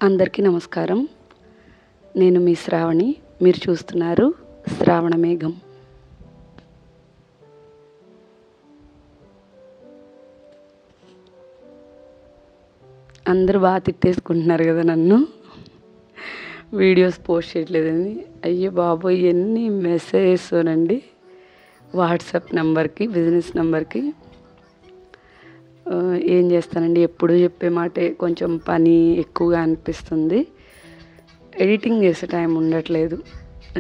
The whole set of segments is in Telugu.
అందరికీ నమస్కారం. నేను మీ శ్రావణి. మీరు చూస్తున్నారు శ్రావణ మేఘం. అందరూ బాగా తిట్టేసుకుంటున్నారు కదా నన్ను, వీడియోస్ పోస్ట్ చేయట్లేదని. అయ్యో బాబోయ్, ఎన్ని మెసేజెస్తోనండి వాట్సాప్ నెంబర్కి, బిజినెస్ నెంబర్కి. ఏం చేస్తానండి, ఎప్పుడు చెప్పే మాటే, కొంచెం పని ఎక్కువగా అనిపిస్తుంది. ఎడిటింగ్ చేసే టైం ఉండట్లేదు.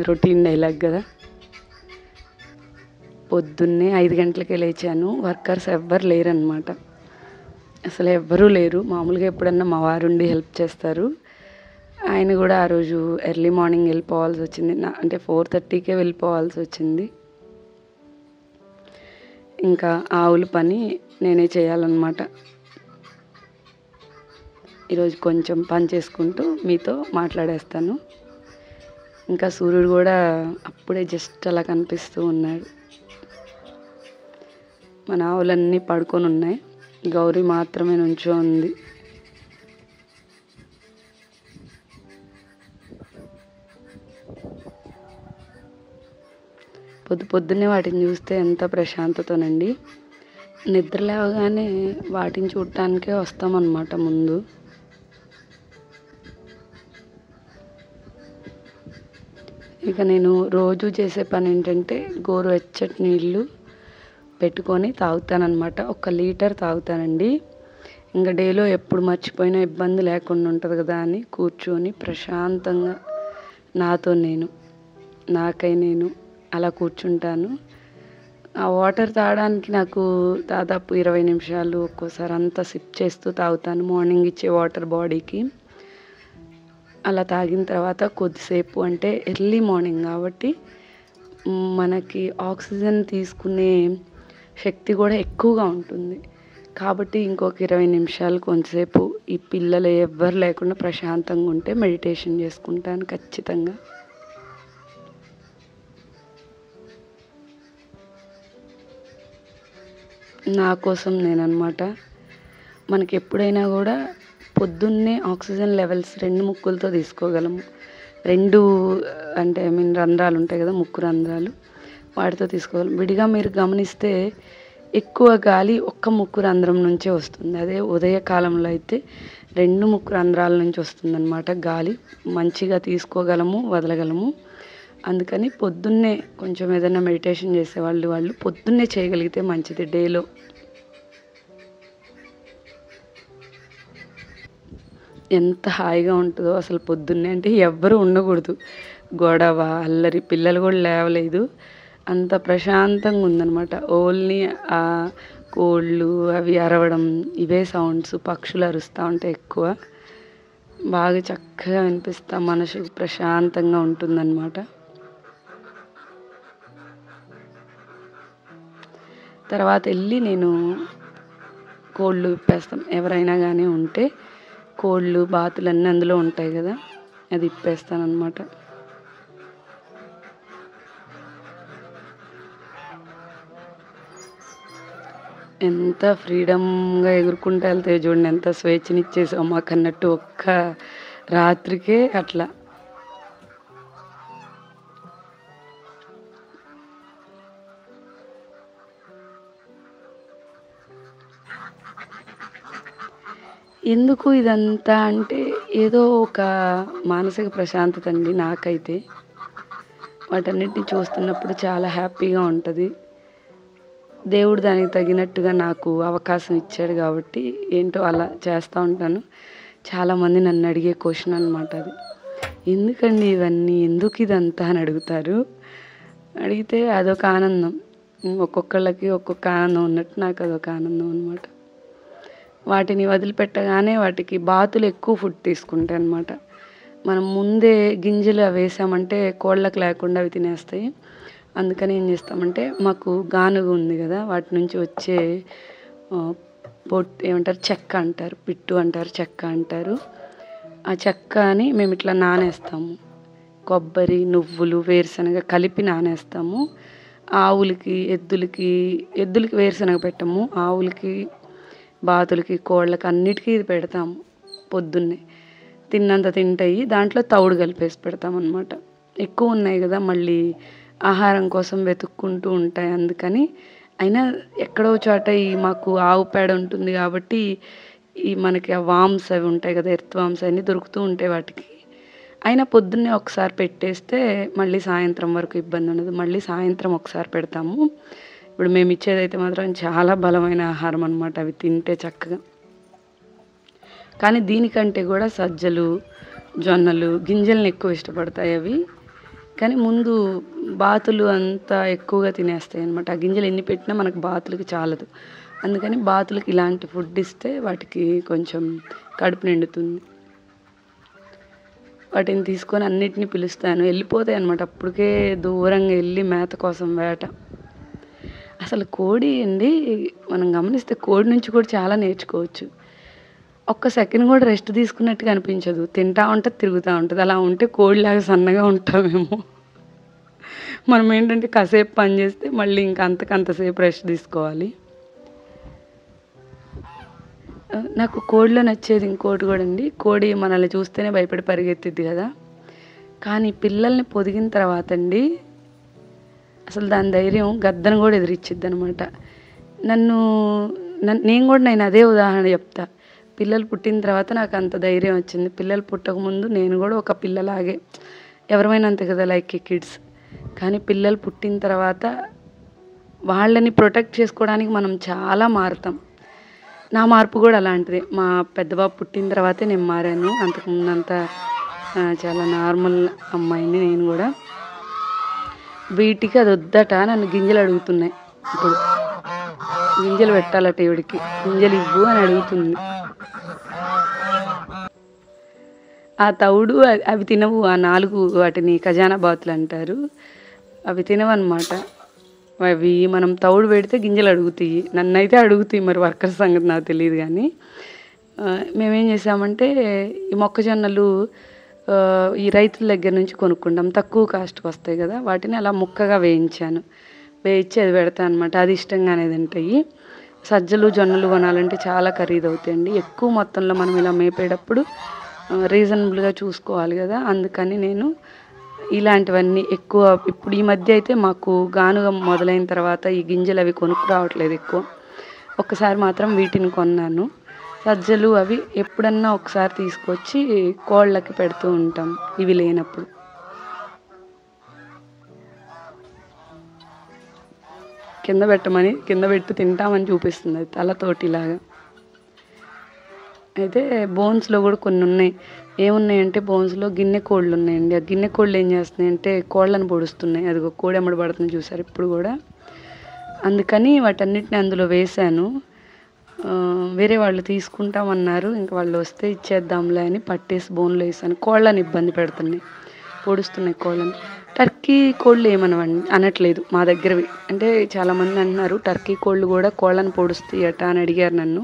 రొటీన్ డైలాగ్ కదా. పొద్దున్నే 5 గంటలకే లేచాను. వర్కర్స్ ఎవ్వరు లేరనమాట, అసలు ఎవ్వరూ లేరు. మామూలుగా ఎప్పుడన్నా మా వారు ఉండి హెల్ప్ చేస్తారు. ఆయన కూడా ఆ రోజు ఎర్లీ మార్నింగ్ వెళ్ళిపోవాల్సి వచ్చింది. అంటే 4:30కే వెళ్ళిపోవాల్సి వచ్చింది. ఇంకా ఆవుల పని నేనే చేయాలన్నమాట. ఈరోజు కొంచెం పని చేసుకుంటూ మీతో మాట్లాడేస్తాను. ఇంకా సూర్యుడు కూడా అప్పుడే జస్ట్ అలా కనిపిస్తూ ఉన్నాడు. మన ఆవులన్నీ పడుకొని ఉన్నాయి, గౌరీ మాత్రమే నుంచో ఉంది. పొద్దున్నే వాటిని చూస్తే ఎంత ప్రశాంతతోనండి. నిద్ర లేవగానే వాటిని చూడటానికే వస్తామన్నమాట ముందు. ఇక నేను రోజు చేసే పని ఏంటంటే గోరువెచ్చటి నీళ్ళు పెట్టుకొని తాగుతానన్నమాట. 1 లీటర్ తాగుతానండి. ఇంకా డేలో ఎప్పుడు మర్చిపోయినా ఇబ్బంది లేకుండా ఉంటుంది కదా అని కూర్చొని ప్రశాంతంగా నాకై నేను అలా కూర్చుంటాను. ఆ వాటర్ తాగడానికి నాకు దాదాపు 20 నిమిషాలు, ఒక్కోసారి అంతా సిప్ చేస్తూ తాగుతాను. మార్నింగ్ ఇచ్చే వాటర్ బాడీకి. అలా తాగిన తర్వాత కొద్దిసేపు, అంటే ఎర్లీ మార్నింగ్ కాబట్టి మనకి ఆక్సిజన్ తీసుకునే శక్తి కూడా ఎక్కువగా ఉంటుంది. కాబట్టి ఇంకొక 20 నిమిషాలు కొంతసేపు ఈ పిల్లలు ఎవ్వరు లేకుండా ప్రశాంతంగా ఉంటే మెడిటేషన్ చేసుకుంటాను ఖచ్చితంగా. నా కోసం నేనన్నమాట. మనకి ఎప్పుడైనా కూడా పొద్దున్నే ఆక్సిజన్ లెవెల్స్ 2 ముక్కులతో తీసుకోగలము. 2 అంటే రంధ్రాలు ఉంటాయి కదా, ముక్కు రంధ్రాలు, వాటితో తీసుకోగలం. విడిగా మీరు గమనిస్తే ఎక్కువ గాలి ఒక్క ముక్కు రంధ్రం నుంచే వస్తుంది. అదే ఉదయకాలంలో అయితే 2 ముక్కు రంధ్రాల నుంచి వస్తుందన్నమాట. గాలి మంచిగా తీసుకోగలము, వదలగలము. అందుకని పొద్దున్నే కొంచెం ఏదైనా మెడిటేషన్ చేసేవాళ్ళు పొద్దున్నే చేయగలిగితే మంచిది. డేలో ఎంత హాయిగా ఉంటుందో అసలు. పొద్దున్నే అంటే ఎవ్వరూ ఉండకూడదు, గొడవ, అల్లరి, పిల్లలు కూడా లేవలేదు, అంత ప్రశాంతంగా ఉందన్నమాట. ఓన్లీ ఆ కోళ్ళు అవి అరవడం, ఇవే సౌండ్స్, పక్షులు అరుస్తూ ఉంటాయి ఎక్కువ. బాగా చక్కగా వినిపిస్తా, మనసుకు ప్రశాంతంగా ఉంటుందన్నమాట. తర్వాత వెళ్ళి నేను కోళ్ళు ఇప్పేస్తాం. ఎవరైనా కానీ ఉంటే కోళ్ళు, బాతులు అన్నీ అందులో ఉంటాయి కదా, అది ఇప్పేస్తానమాట. ఎంత ఫ్రీడమ్గా ఎగురుకుంటూ వెళ్తే చూడండి, ఎంత స్వేచ్ఛనిచ్చేసాం మాకు అన్నట్టు ఒక్క రాత్రికే అట్లా. ఎందుకు ఇదంతా అంటే ఏదో ఒక మానసిక ప్రశాంతత అండి నాకైతే. వాటన్నిటిని చూస్తున్నప్పుడు చాలా హ్యాపీగా ఉంటుంది. దేవుడు దానికి తగినట్టుగా నాకు అవకాశం ఇచ్చాడు కాబట్టి ఏంటో అలా చేస్తూ ఉంటాను. చాలామంది నన్ను అడిగే క్వశ్చన్ అనమాట అది. ఎందుకండి ఇవన్నీ, ఎందుకు ఇదంతా అని అడుగుతారు. అడిగితే అదొక ఆనందం. ఒక్కొక్కళ్ళకి ఒక్కొక్క ఆనందం ఉన్నట్టు నాకు అదొక ఆనందం అనమాట. వాటిని వదిలిపెట్టగానే వాటికి బాతులు ఎక్కువ ఫుడ్ తీసుకుంటాయి అన్నమాట. మనం ముందే గింజలు వేసామంటే కోళ్ళకు లేకుండా అవి తినేస్తాయి. అందుకని ఏం చేస్తామంటే, మాకు గానుగ ఉంది కదా, వాటి నుంచి వచ్చే ఏమంటారు, చెక్క అంటారు, పిట్టు అంటారు, చెక్క అంటారు. ఆ చెక్కని మేము ఇట్లా నానేస్తాము. కొబ్బరి, నువ్వులు, వేరుశనగ కలిపి నానేస్తాము. ఆవులకి, ఎద్దులకి వేరుశనగ పెట్టము. ఆవులకి, బాతులకి, కోళ్ళకి అన్నిటికీ ఇది పెడతాము పొద్దున్నే. తిన్నంత తింటాయి. దాంట్లో తవుడు కలిపేసి పెడతామన్నమాట. ఎక్కువ ఉన్నాయి కదా, మళ్ళీ ఆహారం కోసం వెతుక్కుంటూ ఉంటాయి. అందుకని అయినా ఎక్కడో చోట మాకు ఆవు పేడ ఉంటుంది కాబట్టి మనకి ఆ వామ్స్ అవి ఉంటాయి కదా, ఎర్త్ వామ్స్ అన్నీ దొరుకుతూ ఉంటాయి వాటికి. అయినా పొద్దున్నే ఒకసారి పెట్టేస్తే మళ్ళీ సాయంత్రం వరకు ఇబ్బంది ఉండదు. మళ్ళీ సాయంత్రం ఒకసారి పెడతాము. ఇప్పుడు మేము ఇచ్చేదైతే మాత్రం చాలా బలమైన ఆహారం అనమాట, అవి తింటే చక్కగా. కానీ దీనికంటే కూడా సజ్జలు, జొన్నలు, గింజలను ఎక్కువ ఇష్టపడతాయి అవి. కానీ ముందు బాతులు అంతా ఎక్కువగా తినేస్తాయి అనమాట. ఆ గింజలు ఎన్ని పెట్టినా మనకు బాతులకి చాలదు. అందుకని బాతులకి ఇలాంటి ఫుడ్ ఇస్తే వాటికి కొంచెం కడుపు నిండుతుంది. వాటిని తీసుకొని అన్నిటిని పిలుస్తాను, వెళ్ళిపోతాయి అనమాట. అప్పటికే దూరంగా వెళ్ళి మేత కోసం వేట. అసలు కోడి అండి, మనం గమనిస్తే కోడి నుంచి కూడా చాలా నేర్చుకోవచ్చు. ఒక్క సెకండ్ కూడా రెస్ట్ తీసుకున్నట్టుగా అనిపించదు. తింటా ఉంటుంది, తిరుగుతూ ఉంటుంది. అలా ఉంటే కోడిలాగా సన్నగా ఉంటామేమో. మనం ఏంటంటే కాసేపు పని చేస్తే మళ్ళీ ఇంకా అంతకంతసేపు రెస్ట్ తీసుకోవాలి. నాకు కోడిలో నచ్చేది ఇంకోటి కూడా అండి. కోడి మనల్ని చూస్తేనే భయపడి పరిగెత్తిద్ది కదా, కానీ పిల్లల్ని పొదిగిన తర్వాత అండి అసలు దాని ధైర్యం గద్దను కూడా ఎదిరిచ్చిద్ది అనమాట. నేను అదే ఉదాహరణ చెప్తా. పిల్లలు పుట్టిన తర్వాత నాకు అంత ధైర్యం వచ్చింది. పిల్లలు పుట్టకముందు నేను కూడా ఒక పిల్లలాగే, ఎవరైనా అంతే కదా, లైక్ కిడ్స్. కానీ పిల్లలు పుట్టిన తర్వాత వాళ్ళని ప్రొటెక్ట్ చేసుకోవడానికి మనం చాలా మారుతాం. నా మార్పు కూడా అలాంటిదే. మా పెద్దబాబు పుట్టిన తర్వాతే నేను మారాను. అంతకుముందంతా చాలా నార్మల్ అమ్మాయిని నేను కూడా. వీటికి అది వద్దట, నన్ను గింజలు అడుగుతున్నాయి. ఇప్పుడు గింజలు పెట్టాలట, ఈవిడికి గింజలు ఇవ్వు అని అడుగుతుంది. ఆ తవుడు అవి తినవు. ఆ 4 వాటిని ఖజానా బాతులు అంటారు. అవి తినవన్నమాట. అవి మనం తవుడు పెడితే గింజలు అడుగుతాయి. నన్నైతే అడుగుతాయి, మరి వర్కర్స్ సంగతి నాకు తెలియదు. కానీ మేమేం చేసామంటే ఈ మొక్కజొన్నలు ఈ రైతుల దగ్గర నుంచి కొనుక్కుంటాం, తక్కువ కాస్ట్కి వస్తాయి కదా, వాటిని అలా ముక్కగా వేయించాను. వేయించి అది పెడతాను అనమాట. అది ఇష్టంగానే తింటాయి. సజ్జలు, జొన్నలు కొనాలంటే చాలా ఖరీదు అవుతాయండి. ఎక్కువ మొత్తంలో మనం ఇలా మేపేటప్పుడు రీజనబుల్గా చూసుకోవాలి కదా. అందుకని నేను ఇలాంటివన్నీ ఎక్కువ, ఇప్పుడు ఈ మధ్య అయితే మాకు గానుగ మొదలైన తర్వాత ఈ గింజలు అవి కొనుక్కు రావట్లేదు ఎక్కువ. ఒక్కసారి మాత్రం వీటిని కొన్నాను. సజ్జలు అవి ఎప్పుడన్నా ఒకసారి తీసుకొచ్చి కోళ్ళకి పెడుతూ ఉంటాం ఇవి లేనప్పుడు. కింద పెట్టి తింటామని చూపిస్తుంది అది తలతోటిలాగా. అయితే బోన్స్లో కూడా కొన్ని ఉన్నాయి. ఏమున్నాయంటే బోన్స్లో గిన్నె కోళ్ళు ఉన్నాయండి. ఆ గిన్నె కోళ్ళు ఏం చేస్తున్నాయంటే కోళ్ళను పొడుస్తున్నాయి. అది ఒక కోడి ఎమ్మడి పడుతుంది చూసారు ఇప్పుడు కూడా. అందుకని వాటన్నిటిని అందులో వేశాను. వేరే వాళ్ళు తీసుకుంటామన్నారు. ఇంకా వాళ్ళు వస్తే ఇచ్చేద్దాంలే అని పట్టేసి బోన్లో వేసాను. కోళ్ళని ఇబ్బంది పెడుతున్నాయి, పొడుస్తున్నాయి కోళ్ళని. టర్కీ కోళ్ళు అనట్లేదు మా దగ్గరవి. అంటే చాలామంది అన్నారు టర్కీ కోళ్ళు కూడా కోళ్ళని పొడుస్తాయట అని అడిగారు నన్ను.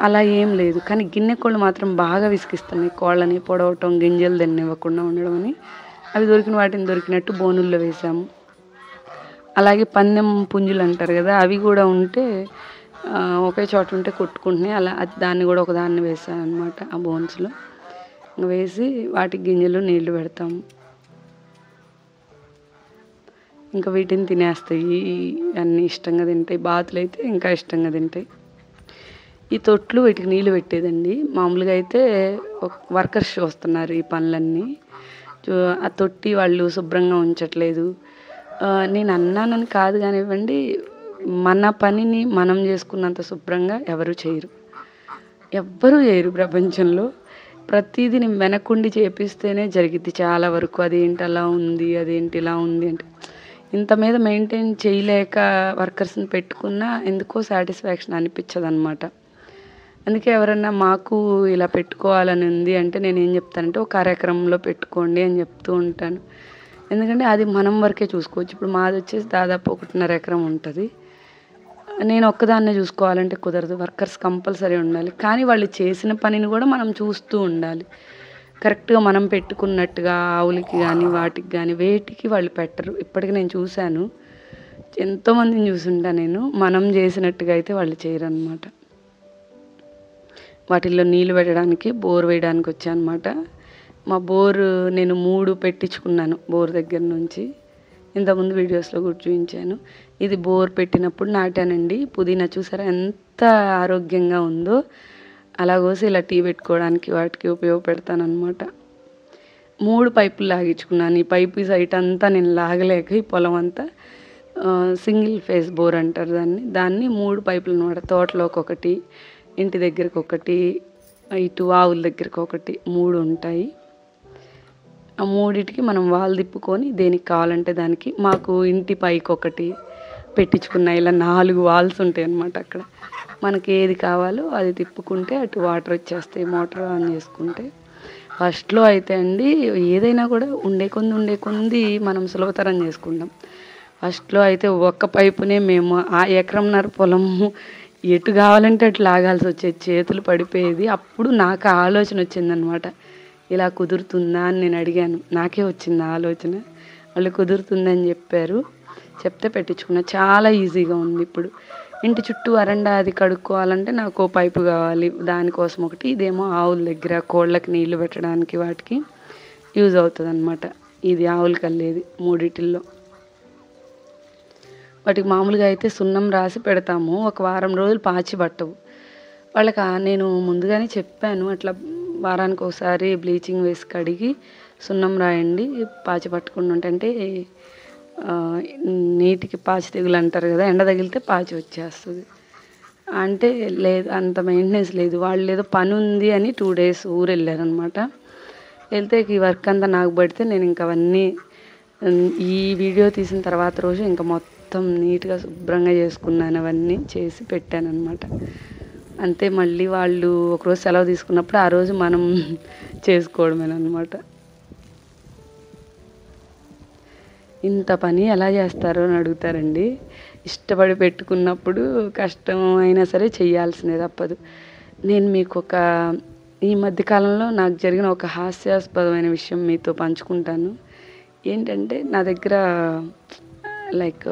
అలా ఏం లేదు. కానీ గిన్నె కోళ్ళు మాత్రం బాగా విసిగిస్తున్నాయి కోళ్ళని పొడవటం, గింజలు తినివ్వకుండా ఉండడం అని. అవి దొరికిన వాటిని దొరికినట్టు బోనుల్లో వేసాము. అలాగే పందెం పుంజులు అంటారు కదా, అవి కూడా ఉంటే ఒకే చోట ఉంటే కొట్టుకుంటున్నాయి. అలా దాన్ని కూడా ఒకదాన్ని వేసాను అనమాట ఆ బోన్స్లో. వేసి వాటికి గింజలు, నీళ్లు పెడతాము. ఇంకా వీటిని తినేస్తాయి. అన్నీ ఇష్టంగా తింటాయి. బాతులు అయితే ఇంకా ఇష్టంగా తింటాయి. ఈ తొట్లు వీటికి నీళ్ళు పెట్టేదండి. మామూలుగా అయితే వర్కర్స్ వస్తున్నారు ఈ పనులన్నీ. ఆ తొట్టి వాళ్ళు శుభ్రంగా ఉంచట్లేదు. నేను అన్నానని కాదు కానివ్వండి, మన పనిని మనం చేసుకున్నంత శుభ్రంగా ఎవరు చేయరు ప్రపంచంలో. ప్రతిదీ నేను వెనకుండి చేపిస్తేనే జరిగిద్ది చాలా వరకు. అదేంటి అలా ఉంది, అదేంటి ఇలా ఉంది అంటే ఇంత మీద మెయింటైన్ చేయలేక వర్కర్స్ని పెట్టుకున్నా ఎందుకో సాటిస్ఫాక్షన్ అనిపించదు అనమాట. అందుకే ఎవరన్నా మాకు ఇలా పెట్టుకోవాలని ఉంది అంటే నేనేం చెప్తానంటే ఒక కార్యక్రమంలో పెట్టుకోండి అని చెప్తూ ఉంటాను. ఎందుకంటే అది మనం వరకే చూసుకోవచ్చు. ఇప్పుడు మాది వచ్చేసి దాదాపు 1.5 ఎకరం ఉంటుంది. నేను ఒక్కదాన్నే చూసుకోవాలంటే కుదరదు. వర్కర్స్ కంపల్సరీ ఉండాలి. కానీ వాళ్ళు చేసిన పనిని కూడా మనం చూస్తూ ఉండాలి. కరెక్ట్గా మనం పెట్టుకున్నట్టుగా ఆవులకి కానీ వాటికి కానీ వేటికి వాళ్ళు పెట్టరు. ఇప్పటికి నేను చూశాను, ఎంతోమందిని చూసుంటా నేను. మనం చేసినట్టుగా అయితే వాళ్ళు చేయరు అనమాట. వాటిల్లో నీళ్ళు పెట్టడానికి బోర్ వేయడానికి వచ్చానమాట. మా బోరు నేను 3 పెట్టించుకున్నాను బోర్ దగ్గర నుంచి. ఇంతకుముందు వీడియోస్లో కూడా చూపించాను. ఇది బోర్ పెట్టినప్పుడు నాటానండి. పుదీనా చూసారా ఎంత ఆరోగ్యంగా ఉందో. అలా కోసి ఇలా టీ పెట్టుకోవడానికి వాటికి ఉపయోగపెడతానమాట. 3 పైపులు లాగించుకున్నాను. ఈ పైపు సైట్ అంతా నేను లాగలేక ఈ పొలం అంతా సింగిల్ ఫేస్ బోర్ అంటారు దాన్ని 3 పైపులు అనమాట. తోటలోకి ఒకటి, ఇంటి దగ్గరకు ఒకటి, ఇటు ఆవుల దగ్గరకు ఒకటి, 3 ఉంటాయి. ఆ 3టికి మనం వాల్ తిప్పుకొని దేనికి కావాలంటే దానికి. మాకు ఇంటి పైకి ఒకటి పెట్టించుకున్న ఇలా 4 వాల్స్ ఉంటాయి అన్నమాట. అక్కడ మనకి ఏది కావాలో అది తిప్పుకుంటే అటు వాటర్ వచ్చేస్తాయి మోటార్ ఆన్ చేసుకుంటే. ఫస్ట్లో అయితే అండి ఏదైనా కూడా ఉండే కొంది మనం సులభతరం చేసుకుంటాం. ఫస్ట్లో అయితే ఒక్క పైపునే మేము ఆ ఎకరంన్నర పొలము ఎటు కావాలంటే అటు లాగాల్సి వచ్చేది, చేతులు పడిపోయేది. అప్పుడు నాకు ఆలోచన వచ్చిందనమాట, ఇలా కుదురుతుందా అని నేను అడిగాను. నాకే వచ్చింది ఆలోచన. వాళ్ళు కుదురుతుందని చెప్పారు. చెప్తే పెట్టించుకున్నా. చాలా ఈజీగా ఉంది. ఇప్పుడు ఇంటి చుట్టూ వరండా అది కడుక్కోవాలంటే నాకు పైపు కావాలి, దానికోసం ఒకటి. ఇదేమో ఆవుల దగ్గర కోళ్ళకి నీళ్లు పెట్టడానికి వాటికి యూజ్ అవుతుంది అనమాట. ఇది ఆవులకి అల్లేది 3టిల్లో. వాటికి మామూలుగా అయితే సున్నం రాసి పెడతాము. ఒక వారం రోజులు పాచి పట్టవు. వాళ్ళకి నేను ముందుగానే చెప్పాను, అట్లా వారానికి ఒకసారి బ్లీచింగ్ వేసి కడిగి సున్నం రాయండి, పాచి పట్టకుండా ఉంటే నీటికి పాచి తెగులు అంటారు కదా, ఎండ తగిలితే పాచి వచ్చేస్తుంది అంటే. లేదు, అంత మెయింటెనెన్స్ లేదు. వాళ్ళు ఏదో పని ఉంది అని 2 days ఊరు వెళ్ళారనమాట. వెళ్తే ఈ వర్క్ అంతా నాకు పడితే నేను ఇంకా అవన్నీ ఈ వీడియో తీసిన తర్వాత రోజు ఇంకా మొత్తం నీట్గా శుభ్రంగా చేసుకున్నాను. అవన్నీ చేసి పెట్టాను అనమాట. అంతే. మళ్ళీ వాళ్ళు ఒకరోజు సెలవు తీసుకున్నప్పుడు ఆ రోజు మనం చేసుకోవడమేనమాట. ఇంత పని ఎలా చేస్తారో అని అడుగుతారండి. ఇష్టపడి పెట్టుకున్నప్పుడు కష్టం అయినా సరే చేయాల్సిందే, తప్పదు. నేను మీకు ఈ మధ్యకాలంలో నాకు జరిగిన ఒక హాస్యాస్పదమైన విషయం మీతో పంచుకుంటాను. ఏంటంటే నా దగ్గర లైక్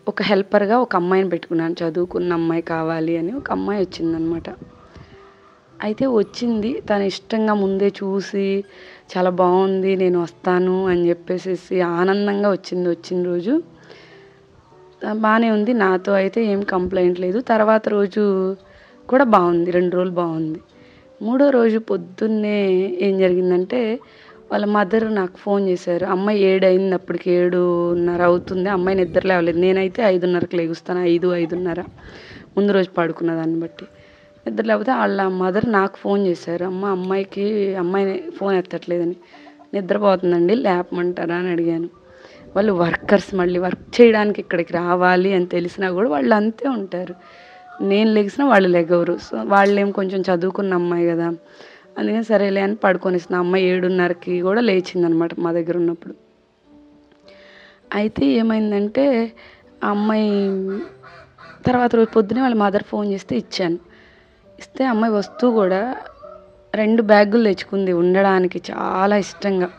ఒక హెల్పర్గా ఒక అమ్మాయిని పెట్టుకున్నాను. చదువుకున్న అమ్మాయి కావాలి అని ఒక అమ్మాయి వచ్చిందనమాట. అయితే వచ్చింది తను ఇష్టంగా ముందే చూసి చాలా బాగుంది నేను వస్తాను అని చెప్పేసి ఆనందంగా వచ్చిన రోజు బాగానే ఉంది. నాతో అయితే ఏం కంప్లైంట్ లేదు. తర్వాత రోజు కూడా బాగుంది, 2 రోజులు బాగుంది. 3వ రోజు పొద్దున్నే ఏం జరిగిందంటే వాళ్ళ మదర్ నాకు ఫోన్ చేశారు. అమ్మాయి 7 అయింది, అప్పటికి 7:30 అవుతుంది. అమ్మాయి నిద్ర లేవలేదు. నేనైతే 5:30కి లేగుస్తాను, 5:30 ముందు రోజు పడుకున్న దాన్ని బట్టి. నిద్ర లేకపోతే వాళ్ళ మదర్ నాకు ఫోన్ చేశారు. అమ్మాయిని ఫోన్ ఎత్తట్లేదని. నిద్రపోతుందండి, లేపమంటారా అని అడిగాను. వాళ్ళు వర్కర్స్, మళ్ళీ వర్క్ చేయడానికి ఇక్కడికి రావాలి అని తెలిసినా కూడా వాళ్ళు అంతే ఉంటారు. నేను లెగిసినా వాళ్ళు లెగవరు. సో వాళ్ళేం కొంచెం చదువుకున్న అమ్మాయి కదా, అందుకని సరేలే అని పడుకొనిస్తున్న అమ్మాయి 7:30కి కూడా లేచిందనమాట మా దగ్గర ఉన్నప్పుడు. అయితే ఏమైందంటే ఆ అమ్మాయి తర్వాత రోజు పొద్దునే వాళ్ళ మదర్ ఫోన్ చేస్తే ఇచ్చాను. ఇస్తే అమ్మాయి వస్తూ కూడా 2 బ్యాగులు తెచ్చుకుంది ఉండడానికి చాలా ఇష్టంగా.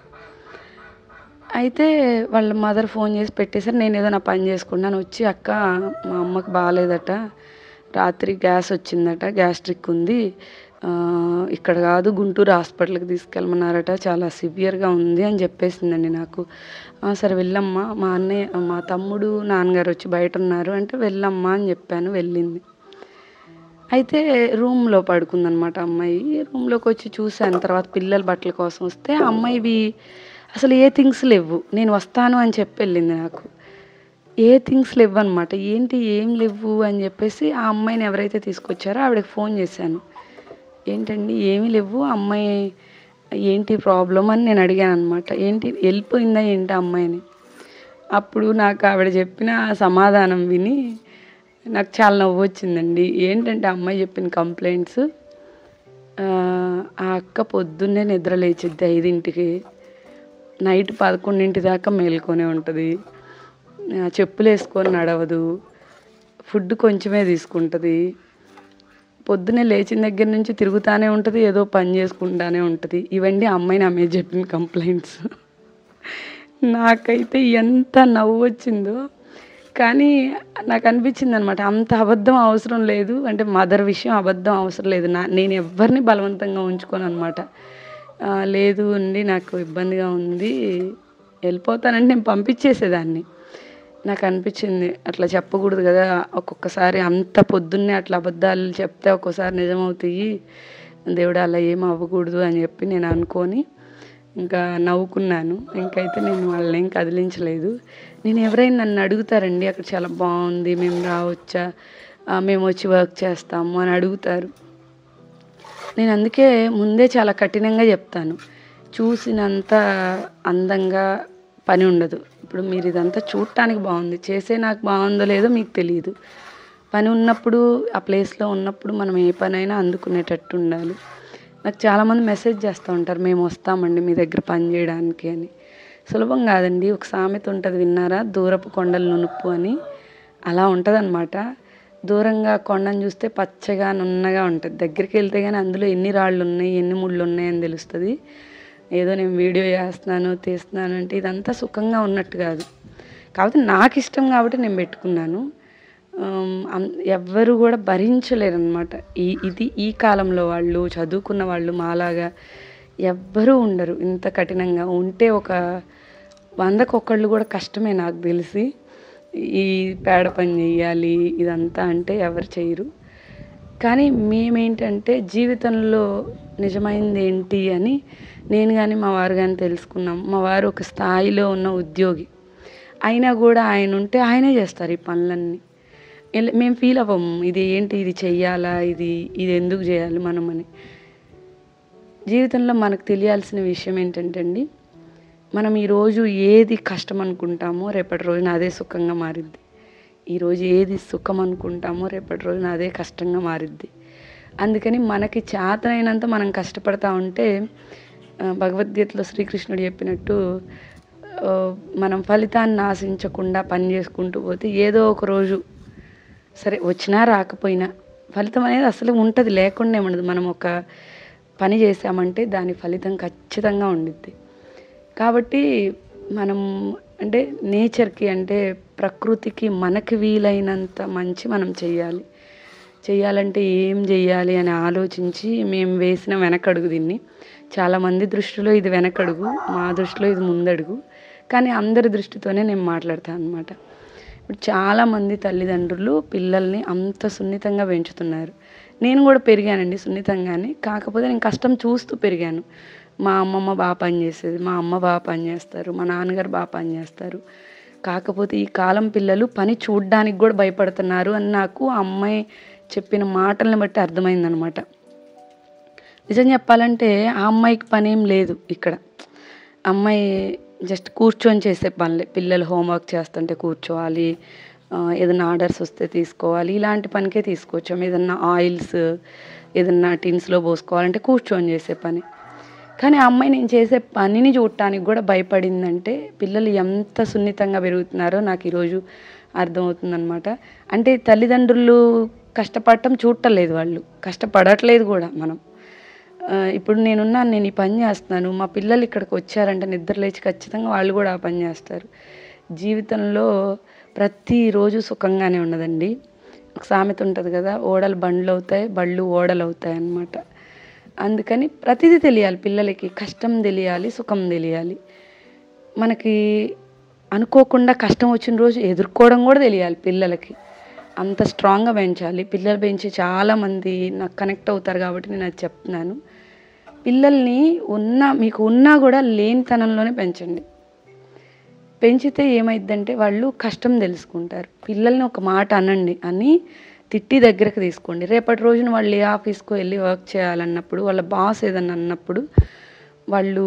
అయితే వాళ్ళ మదర్ ఫోన్ చేసి పెట్టేసరి నేను ఏదో నా పని చేసుకున్నాను. వచ్చి అక్క మా అమ్మకి బాగాలేదట, రాత్రి గ్యాస్ వచ్చిందట, గ్యాస్ట్రిక్ ఉంది, ఇక్కడ కాదు గుంటూరు హాస్పిటల్కి తీసుకెళ్ళమన్నారట, చాలా సివియర్గా ఉంది అని చెప్పేసిందండి నాకు. సరే వెళ్ళమ్మా, మా తమ్ముడు నాన్నగారు వచ్చి బయట ఉన్నారు అంటే వెళ్ళమ్మా అని చెప్పాను. వెళ్ళింది. అయితే రూమ్లో పడుకుందనమాట అమ్మాయి. రూమ్లోకి వచ్చి చూశాను. తర్వాత పిల్లల బట్టల కోసం వస్తే ఆ అమ్మాయివి అసలు ఏ థింగ్స్ లేవు. నేను వస్తాను అని చెప్పి వెళ్ళింది. నాకు ఏ థింగ్స్ లేవు అనమాట. ఏంటి ఏం లేవు అని చెప్పేసి ఆ అమ్మాయిని ఎవరైతే తీసుకొచ్చారో ఆవిడకి ఫోన్ చేశాను. ఏంటండి ఏమీ లేవు, అమ్మాయి ఏంటి ప్రాబ్లం అని నేను అడిగాను అనమాట. ఏంటి వెళ్ళిపోయిందా ఏంటి అమ్మాయిని. అప్పుడు నాకు ఆవిడ చెప్పిన సమాధానం విని నాకు చాలా నవ్వు వచ్చిందండి. ఏంటంటే అమ్మాయి చెప్పిన కంప్లైంట్స్, ఆ అక్క పొద్దున్నే నిద్ర లేచిద్ది 5ంటికి, నైట్ 11 దాకా మేల్కొనే ఉంటుంది, చెప్పులు వేసుకొని నడవదు, ఫుడ్ కొంచెమే తీసుకుంటుంది, పొద్దున్నే లేచిన దగ్గర నుంచి తిరుగుతూనే ఉంటుంది, ఏదో పని చేసుకుంటూనే ఉంటుంది. ఇవన్నీ అమ్మాయి నా మీద చెప్పిన కంప్లైంట్స్. నాకైతే ఎంత నవ్వు వచ్చిందో. కానీ నాకనిపించిందనమాట అంత అబద్ధం అవసరం లేదు. అంటే మదర్ విషయం అబద్ధం అవసరం లేదు. నేను ఎవ్వరిని బలవంతంగా ఉంచుకోననమాట. లేదు అండి నాకు ఇబ్బందిగా ఉంది. వెళ్ళిపోతానంటే నేను పంపించేసేదాన్ని. నాకనిపించింది అట్లా చెప్పకూడదు గదా! ఒక్కొక్కసారి అంత పొద్దున్నే అట్లా అబద్ధాలు చెప్తే ఒక్కోసారి నిజమవుతాయి. దేవుడా! అలా ఏమి అవ్వకూడదు అని చెప్పి నేను అనుకోని ఇంకా నవ్వుకున్నాను. ఇంకైతే నేను వాళ్ళనేం కదిలించలేదు. నేను ఎవరైనా నన్ను అడుగుతారండి అక్కడ చాలా బావుంది. మేము రావచ్చా? మేమొచ్చి వర్క్ చేస్తాము అని అడుగుతారు. నేను అందుకే ముందే చాలా కఠినంగా చెప్తాను. చూసినంత అందంగా పని ఉండదు. ఇప్పుడు మీరు ఇదంతా చూడటానికి బావుంది. చేసే నాకు బావుందో లేదో మీకు తెలీదు. పని ఉన్నప్పుడు ఆ ప్లేస్‌లో ఉన్నప్పుడు మనం ఏ పనైనా అందుకునేటట్టు ఉండాలి. నాకు చాలామంది మెసేజ్ చేస్తూ ఉంటారు. మేము వస్తామండి మీ దగ్గర పని చేయడానికి అని. సులభం కాదండి. ఒక సామెత ఉంటది విన్నారా? దూరపు కొండలు నునుపు అని. అలా ఉంటదనమాట. దూరంగా కొండను చూస్తే పచ్చగా నున్నగా ఉంటది. దగ్గరికెళ్తే గాని అందులో ఎన్ని రాళ్ళున్నాయి, ఎన్ని ముళ్ళున్నాయని తెలుస్తది. ఏదో నేను వీడియో చేస్తున్నాను, తీస్తున్నాను అంటే ఇదంతా సుఖంగా ఉన్నట్టు కాదు. కాకపోతే నాకిష్టం కాబట్టి నేను పెట్టుకున్నాను. ఎవ్వరు గూడా భరించలేరనమాట. ఈ కాలంలో వాళ్ళు చదువుకున్న వాళ్ళు మాలాగా ఎవ్వరూ ఉండరు ఇంత కఠినంగా. ఉంటే ఒక 100కొకళ్ళు గూడా కష్టమే నాకు తెలిసి. ఈ పేడ పని జెయ్యాలి ఇదంతా అంటే ఎవరు చెయ్యరు. కానీ మేమేంటంటే జీవితంలో నిజమైందేంటి అని నేను గాని, మా వారు గాని తెలుసుకున్నాం. మా వారు ఒక స్థాయిలో ఉన్న ఉద్యోగి. అయినా గూడా ఆయనుంటే ఆయనే జేస్తారు ఈ పనులన్నీ. మేము ఫీల్ అవ్వము. ఇది ఏంటి ఇది చెయ్యాలా? ఇది ఎందుకు జేయాలి మనమని. జీవితంలో మనకు తెలియాల్సిన విషయం ఏంటంటే అండి, మనం ఈరోజు ఏది కష్టం అనుకుంటామో రేపటి రోజున అదే సుఖంగా మారిద్ది. ఈరోజు ఏది సుఖం అనుకుంటామో రేపటి రోజున అదే కష్టంగా మారిద్ది. అందుకని మనకి చేతనైనంత మనం కష్టపడతా ఉంటే భగవద్గీతలో శ్రీకృష్ణుడు చెప్పినట్టు మనం ఫలితాన్ని ఆశించకుండా పని చేసుకుంటూ పోతే ఏదో ఒక రోజు సరే వచ్చినా రాకపోయినా ఫలితం అనేది అసలు ఉంటది. లేకుండా ఏముండదు. మనం ఒక పని చేశామంటే దాని ఫలితం ఖచ్చితంగా ఉండిద్ది. కాబట్టి మనం అంటే నేచర్‌కి అంటే ప్రకృతికి మనకి వీలైనంత మంచి మనం చెయ్యాలి. చెయ్యాలంటే ఏం జెయ్యాలి అని ఆలోచించి మేము వేసిన వెనకడుగు దీన్ని. చాలామంది దృష్టిలో ఇది వెనకడుగు. మా దృష్టిలో ఇది ముందడుగు. కానీ అందరి దృష్టితోనే నేను మాట్లాడతా అనమాట. ఇప్పుడు చాలామంది తల్లిదండ్రులు పిల్లల్ని అంత సున్నితంగా పెంచుతున్నారు. నేను గూడా పెరిగానండి సున్నితంగానే. కాకపోతే నేను కష్టం చూస్తూ పెరిగాను. మా అమ్మమ్మ పని చేసేది. మా అమ్మ పని చేస్తారు. మా నాన్నగారు పని చేస్తారు. కాకపోతే ఈ కాలం పిల్లలు పని చూడ్డానికి గూడా భయపడుతున్నారు అని నాకు ఆ అమ్మాయి చెప్పిన మాటల్ని బట్టి అర్థమైందనమాట. నిజం చెప్పాలంటే ఆ అమ్మాయికి పనేం లేదు ఇక్కడ. అమ్మాయి జస్ట్ కూర్చొని చేసే పనులే. పిల్లలు హోంవర్క్ చేస్తుంటే కూర్చోవాలి. ఏదన్నా ఆర్డర్స్ వస్తే తీసుకోవాలి. ఇలాంటి పనికే తీసుకొచ్చాం. ఏదన్నా ఆయిల్స్ ఏదన్నా టిన్స్‌లో పోసుకోవాలంటే కూర్చొని చేసే పని. కానీ ఆ అమ్మాయి నేను చేసే పనిని చూడటానికి గూడా భయపడిందంటే పిల్లలు ఎంత సున్నితంగా పెరుగుతున్నారో నాకు ఈరోజు అర్థమవుతుందనమాట. అంటే తల్లిదండ్రులు కష్టపడటం చూడటలేదు వాళ్ళు. కష్టపడట్లేదు గూడా మనం. ఇప్పుడు నేనున్నాను. నేను ఈ పని చేస్తున్నాను. మా పిల్లలు ఇక్కడికొచ్చారంటే నిద్ర లేచి ఖచ్చితంగా వాళ్ళు గూడా ఆ పని చేస్తారు. జీవితంలో ప్రతిరోజు సుఖంగానే ఉండదండి. ఒక సామెత ఉంటది గదా! ఓడలు బండ్లవుతాయి, బళ్ళు ఓడలవుతాయన్నమాట. అందుకని ప్రతీదీ తెలియాలి పిల్లలకి. కష్టం తెలియాలి, సుఖం తెలియాలి. మనకి అనుకోకుండా కష్టం వచ్చిన రోజు ఎదుర్కోవడం గూడా తెలియాలి పిల్లలకి. అంత స్ట్రాంగ్‌గా పెంచాలి. పిల్లలు పెంచి చాలామంది నాకు కనెక్ట్ అవుతారు కాబట్టి నేను అది చెప్తున్నాను. పిల్లల్ని మీకు ఉన్నా గూడా లేనితనంలోనే పెంచండి. పెంచితే ఏమైద్దంటే వాళ్ళు కష్టం తెలుసుకుంటారు. పిల్లల్ని ఒక మాట అనండి అని తిట్టి దగ్గరకు తీసుకోండి. రేపటి రోజున వాళ్ళు ఏ ఆఫీస్‌కో ఎళ్లి వర్క్ చేయాలన్నప్పుడు వాళ్ళ బాస్ ఏదన్నా అన్నప్పుడు వాళ్ళు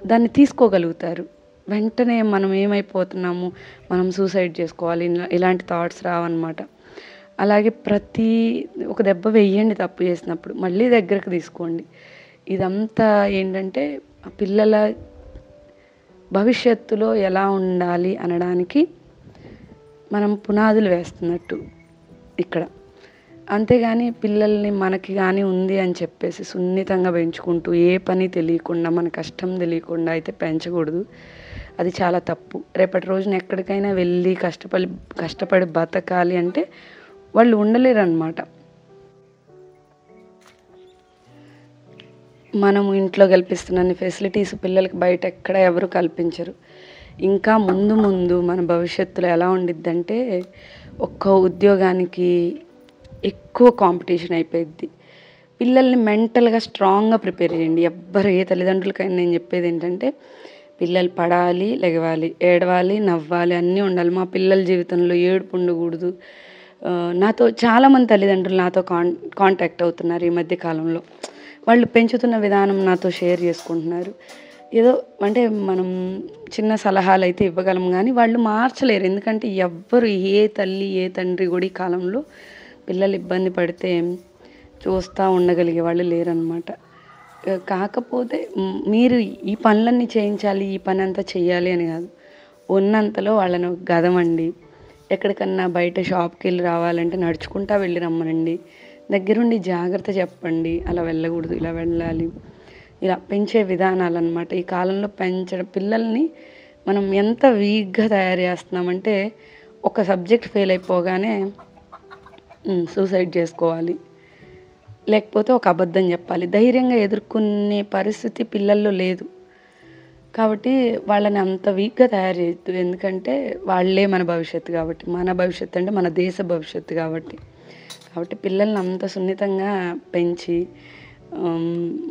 దాన్ని తీసుకోగలుగుతారు. వెంటనే మనం ఏమైపోతున్నాము, మనం సూసైడ్ చేసుకోవాలి ఇలాంటి థాట్స్ రావన్నమాట. అలాగే ఒక దెబ్బ వెయ్యండి తప్పు చేసినప్పుడు. మళ్ళీ దగ్గరకు తీసుకోండి. ఇదంతా ఏంటంటే పిల్లల భవిష్యత్తులో ఎలా ఉండాలి అనడానికి మనం పునాదులు వేస్తున్నట్టు ఇక్కడ. అంతేగాని పిల్లల్ని మనకి గాని ఉంది అని చెప్పేసి సున్నితంగా పెంచుకుంటూ ఏ పని తెలియకుండా మన కష్టం తెలియకుండా అయితే పెంచకూడదు. అది చాలా తప్పు. రేపటి రోజున ఎక్కడికైనా వెళ్ళి కష్టపడి బతకాలి అంటే వాళ్ళు ఉండలేరనమాట. మనము ఇంట్లో కల్పిస్తున్నన్ని ఫెసిలిటీస్ పిల్లలకి బయట ఎక్కడ ఎవరు కల్పించరు. ఇంకా ముందు ముందు మన భవిష్యత్తులో ఎలా ఉండిద్దంటే ఒక్క ఉద్యోగానికి ఎక్కువ కాంపిటీషన్ అయిపోయిద్ది. పిల్లల్ని మెంటల్‌గా స్ట్రాంగ్‌గా ప్రిపేర్ చేయండి. ఎవ్వరు ఏ తల్లిదండ్రులకైనా నేను చెప్పేది ఏంటంటే పిల్లలు పడాలి, లెగవాలి, ఏడవాలి, నవ్వాలి అన్నీ ఉండాలి. మా పిల్లల జీవితంలో ఏడుపు ఉండకూడదు. నాతో చాలామంది తల్లిదండ్రులు నాతో కాంటాక్ట్ అవుతున్నారు ఈ మధ్య కాలంలో. వాళ్ళు పెంచుతున్న విధానం నాతో షేర్ చేసుకుంటున్నారు. ఏదో అంటే మనం చిన్న సలహాలైతే ఇవ్వగలం గానీ వాళ్ళు మార్చలేరు. ఎందుకంటే ఎవ్వరు ఏ తల్లి, ఏ తండ్రి కూడా ఈ కాలంలో పిల్లలు ఇబ్బంది పడితే చూస్తా ఉండగలిగే వాళ్ళు లేరనమాట. కాకపోతే మీరు ఈ పనులన్నీ చేయించాలి, ఈ పనంతా చెయ్యాలి అని కాదు. ఉన్నంతలో వాళ్ళను గదమండి. ఎక్కడికన్నా బయట షాప్‌కెళ్ళి రావాలంటే నడుచుకుంటా వెళ్ళి రమ్మనండి. దగ్గరుండి జాగ్రత్త చెప్పండి. అలా వెళ్ళకూడదు, ఇలా వెళ్ళాలి. ఇలా పెంచే విధానాలనమాట. ఈ కాలంలో పెంచడం పిల్లల్ని మనం ఎంత వీక్‌గా తయారు చేస్తున్నామంటే ఒక సబ్జెక్ట్ ఫెయిల్ అయిపోగానే సూసైడ్ చేసుకోవాలి. లేకపోతే ఒక అబద్ధం చెప్పాలి. ధైర్యంగా ఎదుర్కొనే పరిస్థితి పిల్లల్లో లేదు. కాబట్టి వాళ్ళని అంత వీక్‌గా తయారు చేయొద్దు. ఎందుకంటే వాళ్ళే మన భవిష్యత్తు కాబట్టి. మన భవిష్యత్తు అంటే మన దేశ భవిష్యత్తు కాబట్టి. కాబట్టి పిల్లల్ని అంత సున్నితంగా పెంచి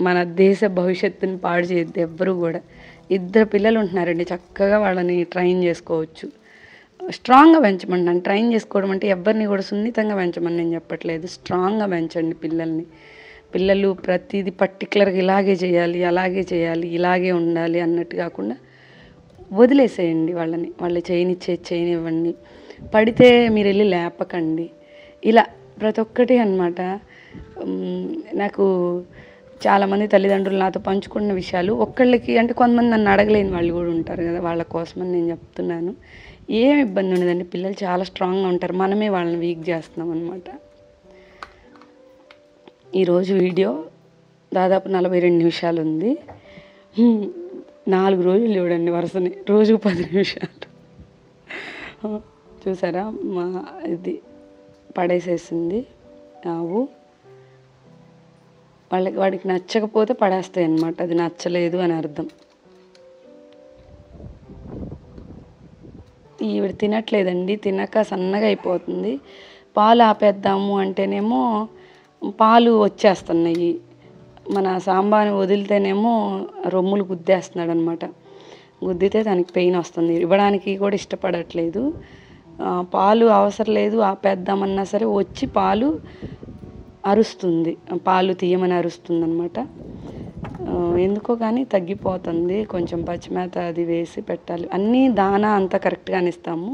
మన దేశ భవిష్యత్తుని పాడు చేయొద్దు ఎవ్వరు గూడా. ఇద్దరు పిల్లలు ఉంటున్నారండి చక్కగా వాళ్ళని ట్రైన్ చేసుకోవచ్చు. స్ట్రాంగ్‌గా పెంచమంటున్నాను. ట్రైన్ చేసుకోవడం అంటే ఎవ్వరిని కూడా సున్నితంగా పెంచమని నేను చెప్పట్లేదు. స్ట్రాంగ్‌గా పెంచండి పిల్లల్ని. పిల్లలు ప్రతీది పర్టిక్యులర్‌గా ఇలాగే చేయాలి, అలాగే చేయాలి, ఇలాగే ఉండాలి అన్నట్టు కాకుండా వదిలేసేయండి వాళ్ళని. వాళ్ళు చేయనిచ్చేది చేయనివ్వండి. పడితే మీరెళ్ళి లేపకండి. ఇలా ప్రతి ఒక్కటి అనమాట. నాకు చాలామంది తల్లిదండ్రులు నాతో పంచుకున్న విషయాలు ఒక్కళ్ళకి అంటే కొంతమంది నన్ను అడగలేని వాళ్ళు కూడా ఉంటారు కదా! వాళ్ళ కోసమని నేను చెప్తున్నాను. ఏమి ఇబ్బంది ఉండదండి. పిల్లలు చాలా స్ట్రాంగ్‌గా ఉంటారు. మనమే వాళ్ళని వీక్ చేస్తున్నాం అనమాట. ఈరోజు వీడియో దాదాపు 42 నిమిషాలుంది. 4 రోజులు చూడండి వరుసనే. రోజుకు 10 నిమిషాలు. చూసారా ఇది పడేసేసింది ఆవు. వాడికి నచ్చకపోతే పడేస్తాయి అన్నమాట. అది నచ్చలేదు అని అర్థం. ఈవిడ తినట్లేదండి. తినక సన్నగా అయిపోతుంది. పాలు ఆపేద్దాము అంటేనేమో పాలు వచ్చేస్తున్నాయి. మన సాంబాని వదిలితేనేమో రొమ్ములు గుద్దేస్తున్నాడనమాట. గుద్దితే దానికి పెయిన్ వస్తుంది. ఇవ్వడానికి కూడా ఇష్టపడట్లేదు. పాలు అవసరం లేదు ఆపేద్దామన్నా సరే వచ్చి పాలు అరుస్తుంది. పాలు తీయమని అరుస్తుందనమాట. ఎందుకో కానీ తగ్గిపోతుంది. కొంచెం పచ్చిమేత అది వేసి పెట్టాలి. అన్నీ దానా అంతా కరెక్ట్‌గానే ఇస్తాము.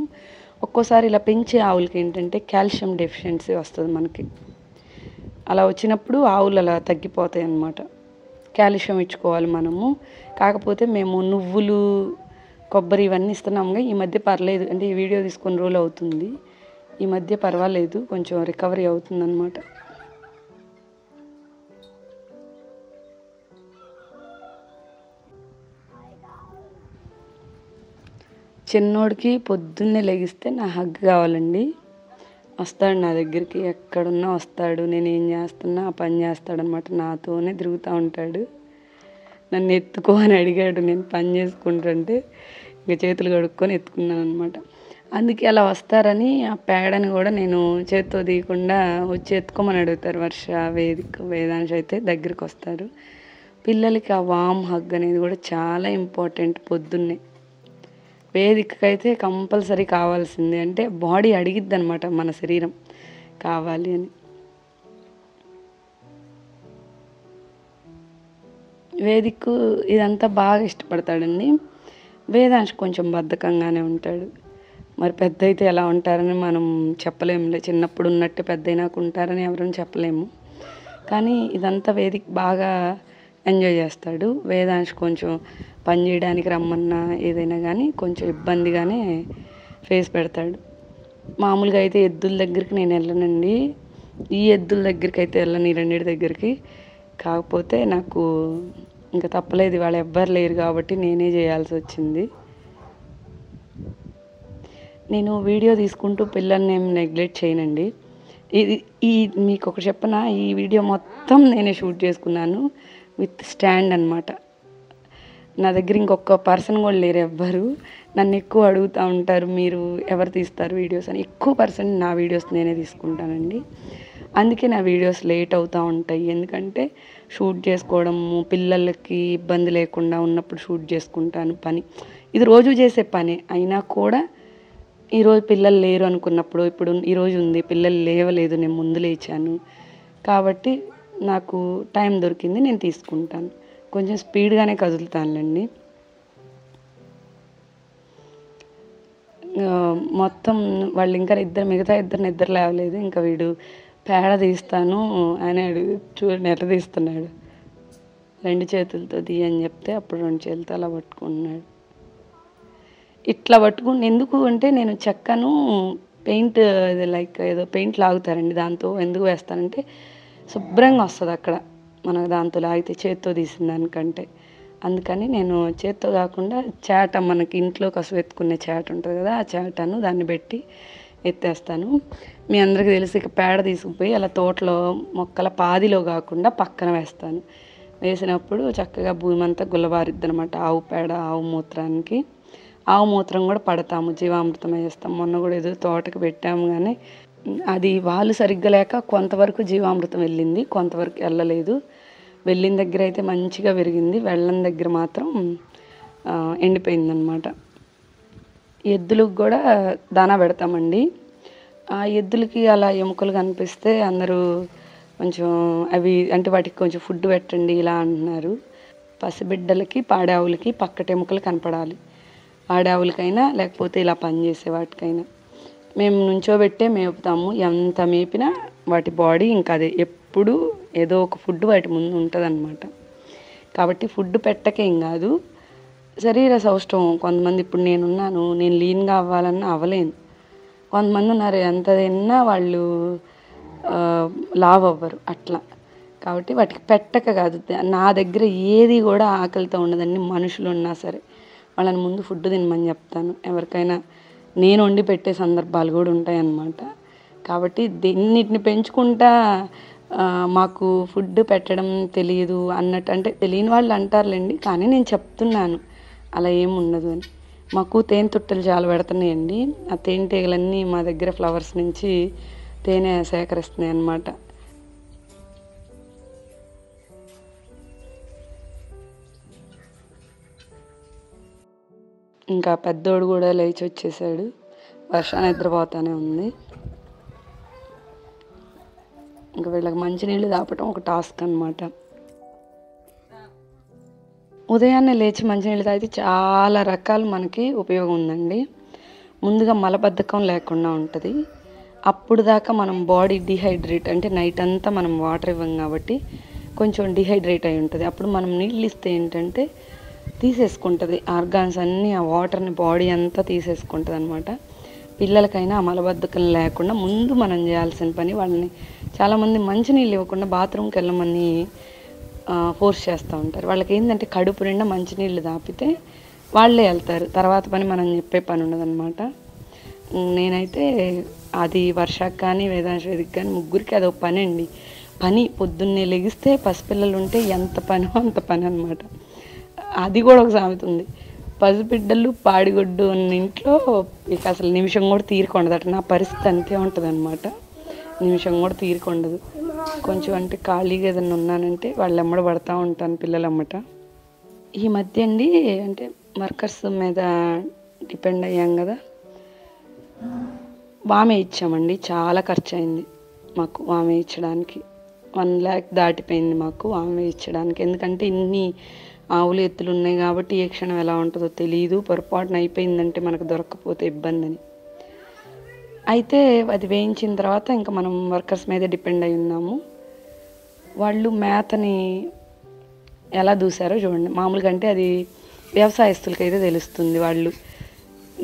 ఒక్కోసారి ఇలా పెంచే ఆవులకి ఏంటంటే కాల్షియం డెఫిషియన్సీ వస్తుంది మనకి. అలా వచ్చినప్పుడు ఆవులు అలా తగ్గిపోతాయి అన్నమాట. కాల్షియం ఇచ్చుకోవాలి మనము. కాకపోతే మేము నువ్వులు, కొబ్బరి ఇవన్నీ ఇస్తున్నాముగా. ఈ మధ్య పర్లేదు. అంటే ఈ వీడియో తీసుకొని రోజులు అవుతుంది. ఈ మధ్య పర్వాలేదు. కొంచెం రికవరీ అవుతుందన్నమాట. చిన్నోడికి పొద్దున్నే లెగిస్తే నా హగ్ కావాలండి. వస్తాడు నా దగ్గరికి. ఎక్కడున్నా వస్తాడు. నేనేం చేస్తున్నా ఆ పని చేస్తాడనమాట. నాతోనే తిరుగుతూ ఉంటాడు. నన్ను ఎత్తుకో అని అడిగాడు. నేను పని చేసుకుంటుంటే ఇక చేతులు కడుక్కొని ఎత్తుకున్నాను అనమాట. అందుకే అలా వస్తారని ఆ పేడని కూడా నేను చేత్తో తీయకుండా వచ్చి ఎత్తుకోమని అడుగుతారు. వర్ష, వేదాంశ అయితే దగ్గరికి వస్తారు. పిల్లలకి ఆ వామ్ హగ్ అనేది కూడా చాలా ఇంపార్టెంట్ పొద్దున్నే. వేదికకైతే కంపల్సరీ కావాల్సిందే. అంటే బాడీ అడిగిద్దనమాట మన శరీరం కావాలి అని. వేదిక్ ఇదంతా బాగా ఇష్టపడతాడండి. వేదాంశ్ కొంచెం బద్ధకంగానే ఉంటాడు. మరి పెద్ద అయితే ఎలా ఉంటారని మనం చెప్పలేములే. చిన్నప్పుడు ఉన్నట్టు పెద్ద అయినాక ఉంటారని ఎవరని చెప్పలేము. కానీ ఇదంతా వేదిక్ బాగా ఎంజాయ్ చేస్తాడు. వేదాంశ్ కొంచెం పని చేయడానికి రమ్మన్నా ఏదైనా కానీ కొంచెం ఇబ్బందిగానే ఫేస్ పెడతాడు. మామూలుగా అయితే ఎద్దుల దగ్గరికి నేను వెళ్ళనండి. ఈ ఎద్దుల దగ్గరికి అయితే వెళ్ళను, ఈ రెండింటి దగ్గరికి. కాకపోతే నాకు ఇంకా తప్పలేదు. వాళ్ళు ఎవ్వరు లేరు కాబట్టి నేనే చేయాల్సి వచ్చింది. నేను వీడియో తీసుకుంటూ పిల్లల్ని ఏం నెగ్లెక్ట్ చేయనండి. ఇది ఈ మీకొకటి చెప్పనా? ఈ వీడియో మొత్తం నేనే షూట్ చేసుకున్నాను విత్ స్టాండ్ అనమాట. నా దగ్గర ఇంకొక పర్సన్ కూడా లేరు ఎవ్వరు. నన్ను ఎక్కువ అడుగుతూ ఉంటారు, మీరు ఎవరు తీస్తారు వీడియోస్ అని. ఎక్కువ పర్సెంట్ నా వీడియోస్ నేనే తీసుకుంటానండి. అందుకే నా వీడియోస్ లేట్ అవుతూ ఉంటాయి. ఎందుకంటే షూట్ చేసుకోవడము, పిల్లలకి ఇబ్బంది లేకుండా ఉన్నప్పుడు షూట్ చేసుకుంటాను పని. ఇది రోజు చేసే పని అయినా కూడా ఈరోజు పిల్లలు లేరు అనుకున్నప్పుడు, ఇప్పుడు ఈరోజు ఉంది, పిల్లలు లేవలేదు, నేను ముందు లేచాను కాబట్టి నాకు టైం దొరికింది, నేను తీసుకుంటాను. కొంచెం స్పీడ్గానే కదులుతానులేండి. మొత్తం వాళ్ళు ఇంకా మిగతా ఇద్దరు నిద్ర లేవలేదు. ఇంకా వీడు పేడ తీస్తాను అని చూడండి ఎట్లా తీస్తున్నాడు. 2 చేతులతో తీయని చెప్తే అప్పుడు 2 చేతులతో అలా పట్టుకున్నాడు. ఇట్లా పట్టుకుని ఎందుకు అంటే నేను చెక్కను పెయింట్ లైక్ ఏదో పెయింట్ లాగుతారండి, దాంతో ఎందుకు వేస్తానంటే శుభ్రంగా వస్తుంది అక్కడ మనకు దాంతో లాగితే, చేత్తో తీసిన దానికంటే. అందుకని నేను చేత్తో కాకుండా చాట, మనకి ఇంట్లో కసువు ఎత్తుకునే చాట ఉంటుంది కదా, ఆ చాటను దాన్ని పెట్టి ఎత్తేస్తాను. మీ అందరికీ తెలిసి ఇక పేడ తీసుకుపోయి అలా తోటలో మొక్కల పాదిలో కాకుండా పక్కన వేస్తాను. వేసినప్పుడు చక్కగా భూమి అంతా గుల్లబారిద్ది అనమాట. ఆవు పేడ, ఆవు మూత్రానికి. ఆవు మూత్రం కూడా పడతాము, జీవామృతం వేస్తాం. మొన్న కూడా ఏదో తోటకి పెట్టాము, కానీ అది వాళ్ళు సరిగ్గా లేక కొంతవరకు జీవామృతం వెళ్ళింది, కొంతవరకు వెళ్ళలేదు. వెళ్ళిన దగ్గర అయితే మంచిగా పెరిగింది, వెళ్ళని దగ్గర మాత్రం ఎండిపోయిందనమాట. ఎద్దులకు కూడా దానా పెడతామండి. ఆ ఎద్దులకి అలా ఎముకలు కనిపిస్తే అందరూ కొంచెం అవి అంటే వాటికి కొంచెం ఫుడ్ పెట్టండి ఇలా అంటున్నారు. పసిబిడ్డలకి, పాడావులకి పక్కటి ఎముకలు కనపడాలి. ఆడావులకైనా లేకపోతే ఇలా పనిచేసే వాటికైనా మేము నుంచోబెట్టే మేపుతాము. ఎంత మేపినా వాటి బాడీ ఇంకా అదే, ఎప్పుడు ఏదో ఒక ఫుడ్ వాటి ముందు ఉంటుందన్నమాట. కాబట్టి ఫుడ్ పెట్టకేం కాదు, శరీర సౌష్ఠవం. కొంతమంది ఇప్పుడు నేనున్నాను, నేను లీన్గా అవ్వాలన్నా అవ్వలేను. కొంతమంది ఉన్నారు ఎంత తిన్నా వాళ్ళు లావ్ అవ్వరు అట్లా. కాబట్టి వాటికి పెట్టక కాదు, నా దగ్గర ఏది కూడా ఆకలితో ఉండదండి. మనుషులు ఉన్నా సరే వాళ్ళని ముందు ఫుడ్ తినమని చెప్తాను. ఎవరికైనా నేను వండి పెట్టే సందర్భాలు కూడా ఉంటాయన్నమాట. కాబట్టి దీన్నిటిని పెంచుకుంటా మాకు ఫుడ్ పెట్టడం తెలియదు అన్నట్టు, అంటే తెలియని వాళ్ళు అంటారులేండి, కానీ నేను చెప్తున్నాను అలా ఏముండదు అని. మాకు తేనె తుట్టెలు చాలా పెడుతున్నాయండి. ఆ తేనెటీగలన్నీ మా దగ్గర ఫ్లవర్స్ నుంచి తేనె సేకరిస్తున్నాయి అన్నమాట. ఇంకా పెద్దోడు కూడా లేచి వచ్చేసాడు, వర్షాన్ని నిద్రపోతానే ఉంది. ఇంకా వీళ్ళకి మంచినీళ్ళు తాపటం ఒక టాస్క్ అనమాట. ఉదయాన్నే లేచి మంచినీళ్ళు తాగితే చాలా రకాలు మనకి ఉపయోగం ఉందండి. ముందుగా మలబద్ధకం లేకుండా ఉంటుంది. అప్పుడు దాకా మనం బాడీ డిహైడ్రేట్, అంటే నైట్ అంతా మనం వాటర్ ఇవ్వం కాబట్టి కొంచెం డిహైడ్రేట్ అయి ఉంటుంది. అప్పుడు మనం నీళ్ళు ఇస్తే ఏంటంటే తీసేసుకుంటుంది ఆర్గాన్స్ అన్నీ, ఆ వాటర్ని బాడీ అంతా తీసేసుకుంటుంది అనమాట. పిల్లలకైనా ఆ మలబద్ధకం లేకుండా ముందు మనం చేయాల్సిన పని, వాళ్ళని చాలామంది మంచినీళ్ళు ఇవ్వకుండా బాత్రూమ్కి వెళ్ళమని ఫోర్స్ చేస్తూ ఉంటారు. వాళ్ళకి ఏంటంటే కడుపు నిండా మంచినీళ్ళు తాపితే వాళ్ళే వెళ్తారు, తర్వాత పని మనం చెప్పే పని ఉండదన్నమాట. నేనైతే అది వర్షాకి కానీ వేదాంశ్వేదికి కానీ ముగ్గురికి అదొక పని అండి. పని పొద్దున్నే లెగిస్తే పసిపిల్లలు ఉంటే ఎంత పనో అంత పని అనమాట. అది కూడా ఒక సామెత ఉంది, పసిబిడ్డలు పాడిగొడ్డు ఉన్న ఇంట్లో ఇక అసలు నిమిషం కూడా తీరికొండదట. నా పరిస్థితి అంతే ఉంటుంది అనమాట, నిమిషం కూడా తీరికొండదు. కొంచెం అంటే ఖాళీగా ఏదైనా ఉన్నానంటే వాళ్ళు ఎమ్మడ పడతా ఉంటాను, పిల్లలమ్మట. ఈ మధ్య అండి అంటే వర్కర్స్ మీద డిపెండ్ అయ్యాం కదా, వామే ఇచ్చామండి. చాలా ఖర్చు అయింది మాకు వామే ఇచ్చడానికి. 1 lakh దాటిపోయింది మాకు వామే ఇచ్చడానికి. ఎందుకంటే ఇన్ని ఆవులు ఎత్తులు ఉన్నాయి కాబట్టి ఏ క్షణం ఎలా ఉంటుందో తెలియదు, పొరపాటున అయిపోయిందంటే మనకు దొరక్కపోతే ఇబ్బంది అని. అయితే అది వేయించిన తర్వాత ఇంకా మనం వర్కర్స్ మీద డిపెండ్ అయి ఉన్నాము. వాళ్ళు మేతని ఎలా దూసారో చూడండి. మామూలుగా అంటే అది వ్యవసాయస్తులకైతే తెలుస్తుంది. వాళ్ళు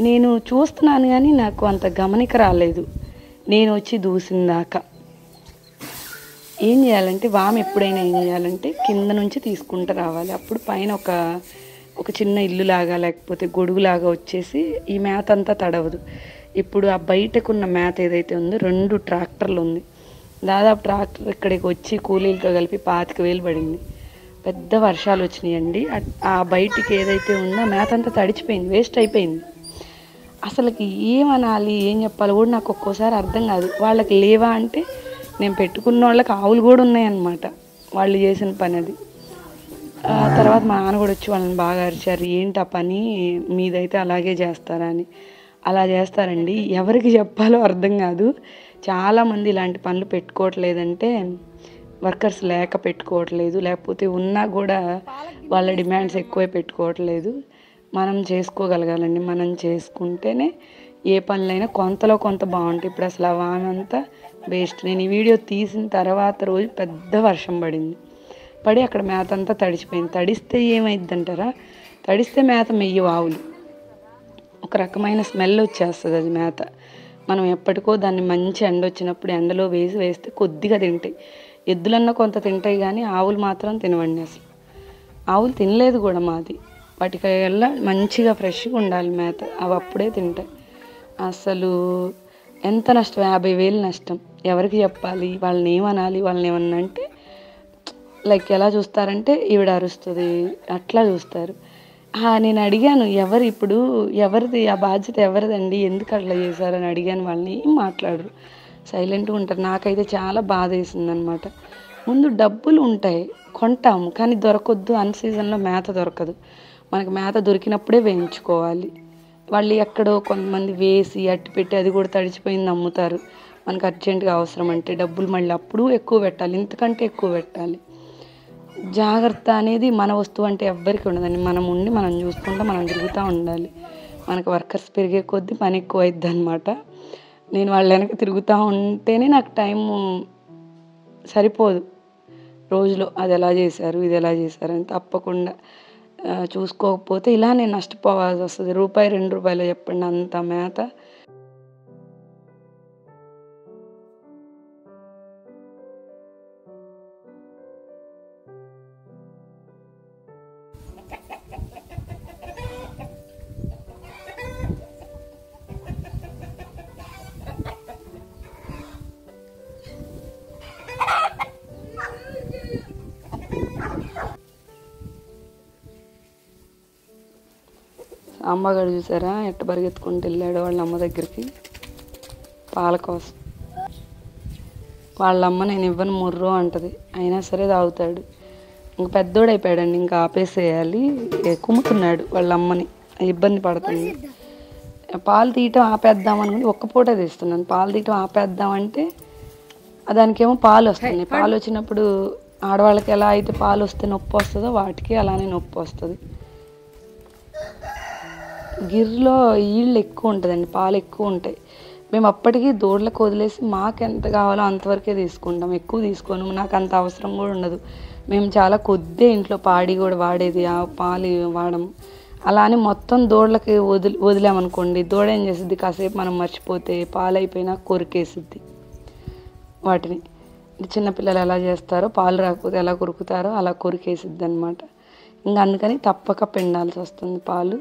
నేను చూస్తున్నాను కానీ నాకు అంత గమనిక రాలేదు నేను వచ్చి దూసిందాక. ఏం చేయాలంటే వామ ఎప్పుడైనా ఏం చేయాలంటే కింద నుంచి తీసుకుంటూ రావాలి. అప్పుడు పైన ఒక చిన్న ఇల్లులాగా లేకపోతే గొడుగులాగా వచ్చేసి ఈ మేత అంతా తడవదు. ఇప్పుడు ఆ బయటకున్న మేత ఏదైతే ఉందో 2 ట్రాక్టర్లు ఉంది. దాదాపు ట్రాక్టర్ ఇక్కడికి వచ్చి కూలీలతో కలిపి 25,000 పడింది. పెద్ద వర్షాలు వచ్చినాయండి. ఆ బయటికి ఏదైతే ఉందో మేత అంతా తడిచిపోయింది, వేస్ట్ అయిపోయింది. అసలుకి ఏమనాలి, ఏం చెప్పాలి కూడా నాకు ఒక్కోసారి అర్థం కాదు. వాళ్ళకి లేవా అంటే నేను పెట్టుకున్న వాళ్ళకి ఆవులు కూడా ఉన్నాయన్నమాట. వాళ్ళు చేసిన పని అది. తర్వాత మా నాన్న కూడా వచ్చి వాళ్ళని బాగా అరిచారు, ఏంటి ఆ పని మీదైతే అలాగే చేస్తారా అని. అలా చేస్తారండి, ఎవరికి చెప్పాలో అర్థం కాదు. చాలామంది ఇలాంటి పనులు పెట్టుకోవట్లేదంటే వర్కర్స్ లేక పెట్టుకోవట్లేదు, లేకపోతే ఉన్నా కూడా వాళ్ళ డిమాండ్స్ ఎక్కువే పెట్టుకోవట్లేదు. మనం చేసుకోగలగాలండి, మనం చేసుకుంటేనే ఏ పనులైనా కొంతలో కొంత బాగుంటాయి. ఇప్పుడు అసలు ఆ వాన అంతా వేస్ట్. నేను ఈ వీడియో తీసిన తర్వాత రోజు పెద్ద వర్షం పడి అక్కడ మేత అంతా తడిచిపోయింది. తడిస్తే ఏమైద్దంటారా, తడిస్తే మేత మెయ్యవు ఆవులు, ఒక రకమైన స్మెల్ వచ్చేస్తుంది అది మేత. మనం ఎప్పటికో దాన్ని మంచి ఎండ వచ్చినప్పుడు ఎండలో వేస్తే కొద్దిగా తింటాయి. ఎద్దులన్నా కొంత తింటాయి కానీ ఆవులు మాత్రం తినవండి. అసలు ఆవులు తినలేదు కూడా మాది. వాటికి వల్ల మంచిగా ఫ్రెష్గా ఉండాలి మేత, అవి అప్పుడే తింటాయి. అసలు ఎంత నష్టం, 50,000 నష్టం. ఎవరికి చెప్పాలి, వాళ్ళని ఏమనాలి, వాళ్ళని ఏమన్నా అంటే లైక్ ఎలా చూస్తారంటే ఈవిడ అరుస్తుంది అట్లా చూస్తారు. నేను అడిగాను, ఎవరిది ఆ బాధ్యత, ఎవరిదండి, ఎందుకు అట్లా చేశారని అడిగాను. వాళ్ళని ఏం మాట్లాడరు, సైలెంట్గా ఉంటారు. నాకైతే చాలా బాధ వేసింది అనమాట. ముందు డబ్బులు ఉంటాయి, కొంటాము, కానీ దొరకొద్దు. అన్ సీజన్లో మేత దొరకదు. మనకు మేత దొరికినప్పుడే వేయించుకోవాలి. వాళ్ళు ఎక్కడో కొంతమంది వేసి అట్టి పెట్టి అది కూడా తడిచిపోయింది అమ్ముతారు. మనకు అర్జెంటుగా అవసరం అంటే డబ్బులు మళ్ళీ అప్పుడు ఎక్కువ పెట్టాలి, ఇంతకంటే ఎక్కువ పెట్టాలి. జాగ్రత్త అనేది మన వస్తువు అంటే ఎవ్వరికి ఉండదండి. మనం ఉండి మనం చూసుకుంటూ మనం తిరుగుతూ ఉండాలి. మనకు వర్కర్స్ పెరిగే కొద్దీ పని ఎక్కువ అవుద్ది అనమాట. నేను వాళ్ళ వెనక తిరుగుతూ ఉంటేనే నాకు టైము సరిపోదు రోజులో. అది ఎలా చేశారు, ఇది ఎలా చేశారు అని తప్పకుండా చూసుకోకపోతే ఇలా నేను నష్టపోవాల్సి వస్తుంది. రూపాయి 2 రూపాయలు చెప్పండి అంత మేత. అమ్మగారు చూసారా ఎట్ట పరిగెత్తుకుంటూ వెళ్ళాడు వాళ్ళ అమ్మ దగ్గరికి పాల కోసం. వాళ్ళ అమ్మ నేను ఇవ్వను ముర్రో అంటది, అయినా సరే తాగుతాడు. ఇంక పెద్దోడు అయిపోయాడండి, ఇంకా ఆపేసేయాలి. కుమ్ముతున్నాడు వాళ్ళ అమ్మని, ఇబ్బంది పడుతుంది. పాలు తీయటం ఆపేద్దామనుకుని ఒక్క పూటే తీస్తున్నాను. పాలు తీయటం ఆపేద్దామంటే దానికేమో పాలు వస్తున్నాయి. పాలు వచ్చినప్పుడు ఆడవాళ్ళకి ఎలా అయితే పాలు వస్తే నొప్పి వస్తుందో వాటికి అలానే నొప్పి వస్తుంది. గిర్రలో ఈళ్ళు ఎక్కువ ఉంటుందండి, పాలు ఎక్కువ ఉంటాయి. మేము అప్పటికి దూడలకు వదిలేసి మాకు ఎంత కావాలో అంతవరకే తీసుకుంటాం, ఎక్కువ తీసుకోను. నాకు అంత అవసరం కూడా ఉండదు. మేము చాలా కొద్దే ఇంట్లో పాడి కూడా వాడేది, ఆ పాలు వాడము. అలానే మొత్తం దూడలకి వదిలామనుకోండి, దూడ ఏం చేసిద్ది, కాసేపు మనం మర్చిపోతే పాలు అయిపోయినా కొరికేసిద్ది వాటిని. చిన్నపిల్లలు ఎలా చేస్తారో, పాలు రాకపోతే ఎలా కొరుకుతారో అలా కొరికేసిద్ది అనమాట. ఇంకా అందుకని తప్పక పిండాల్సి వస్తుంది పాలు.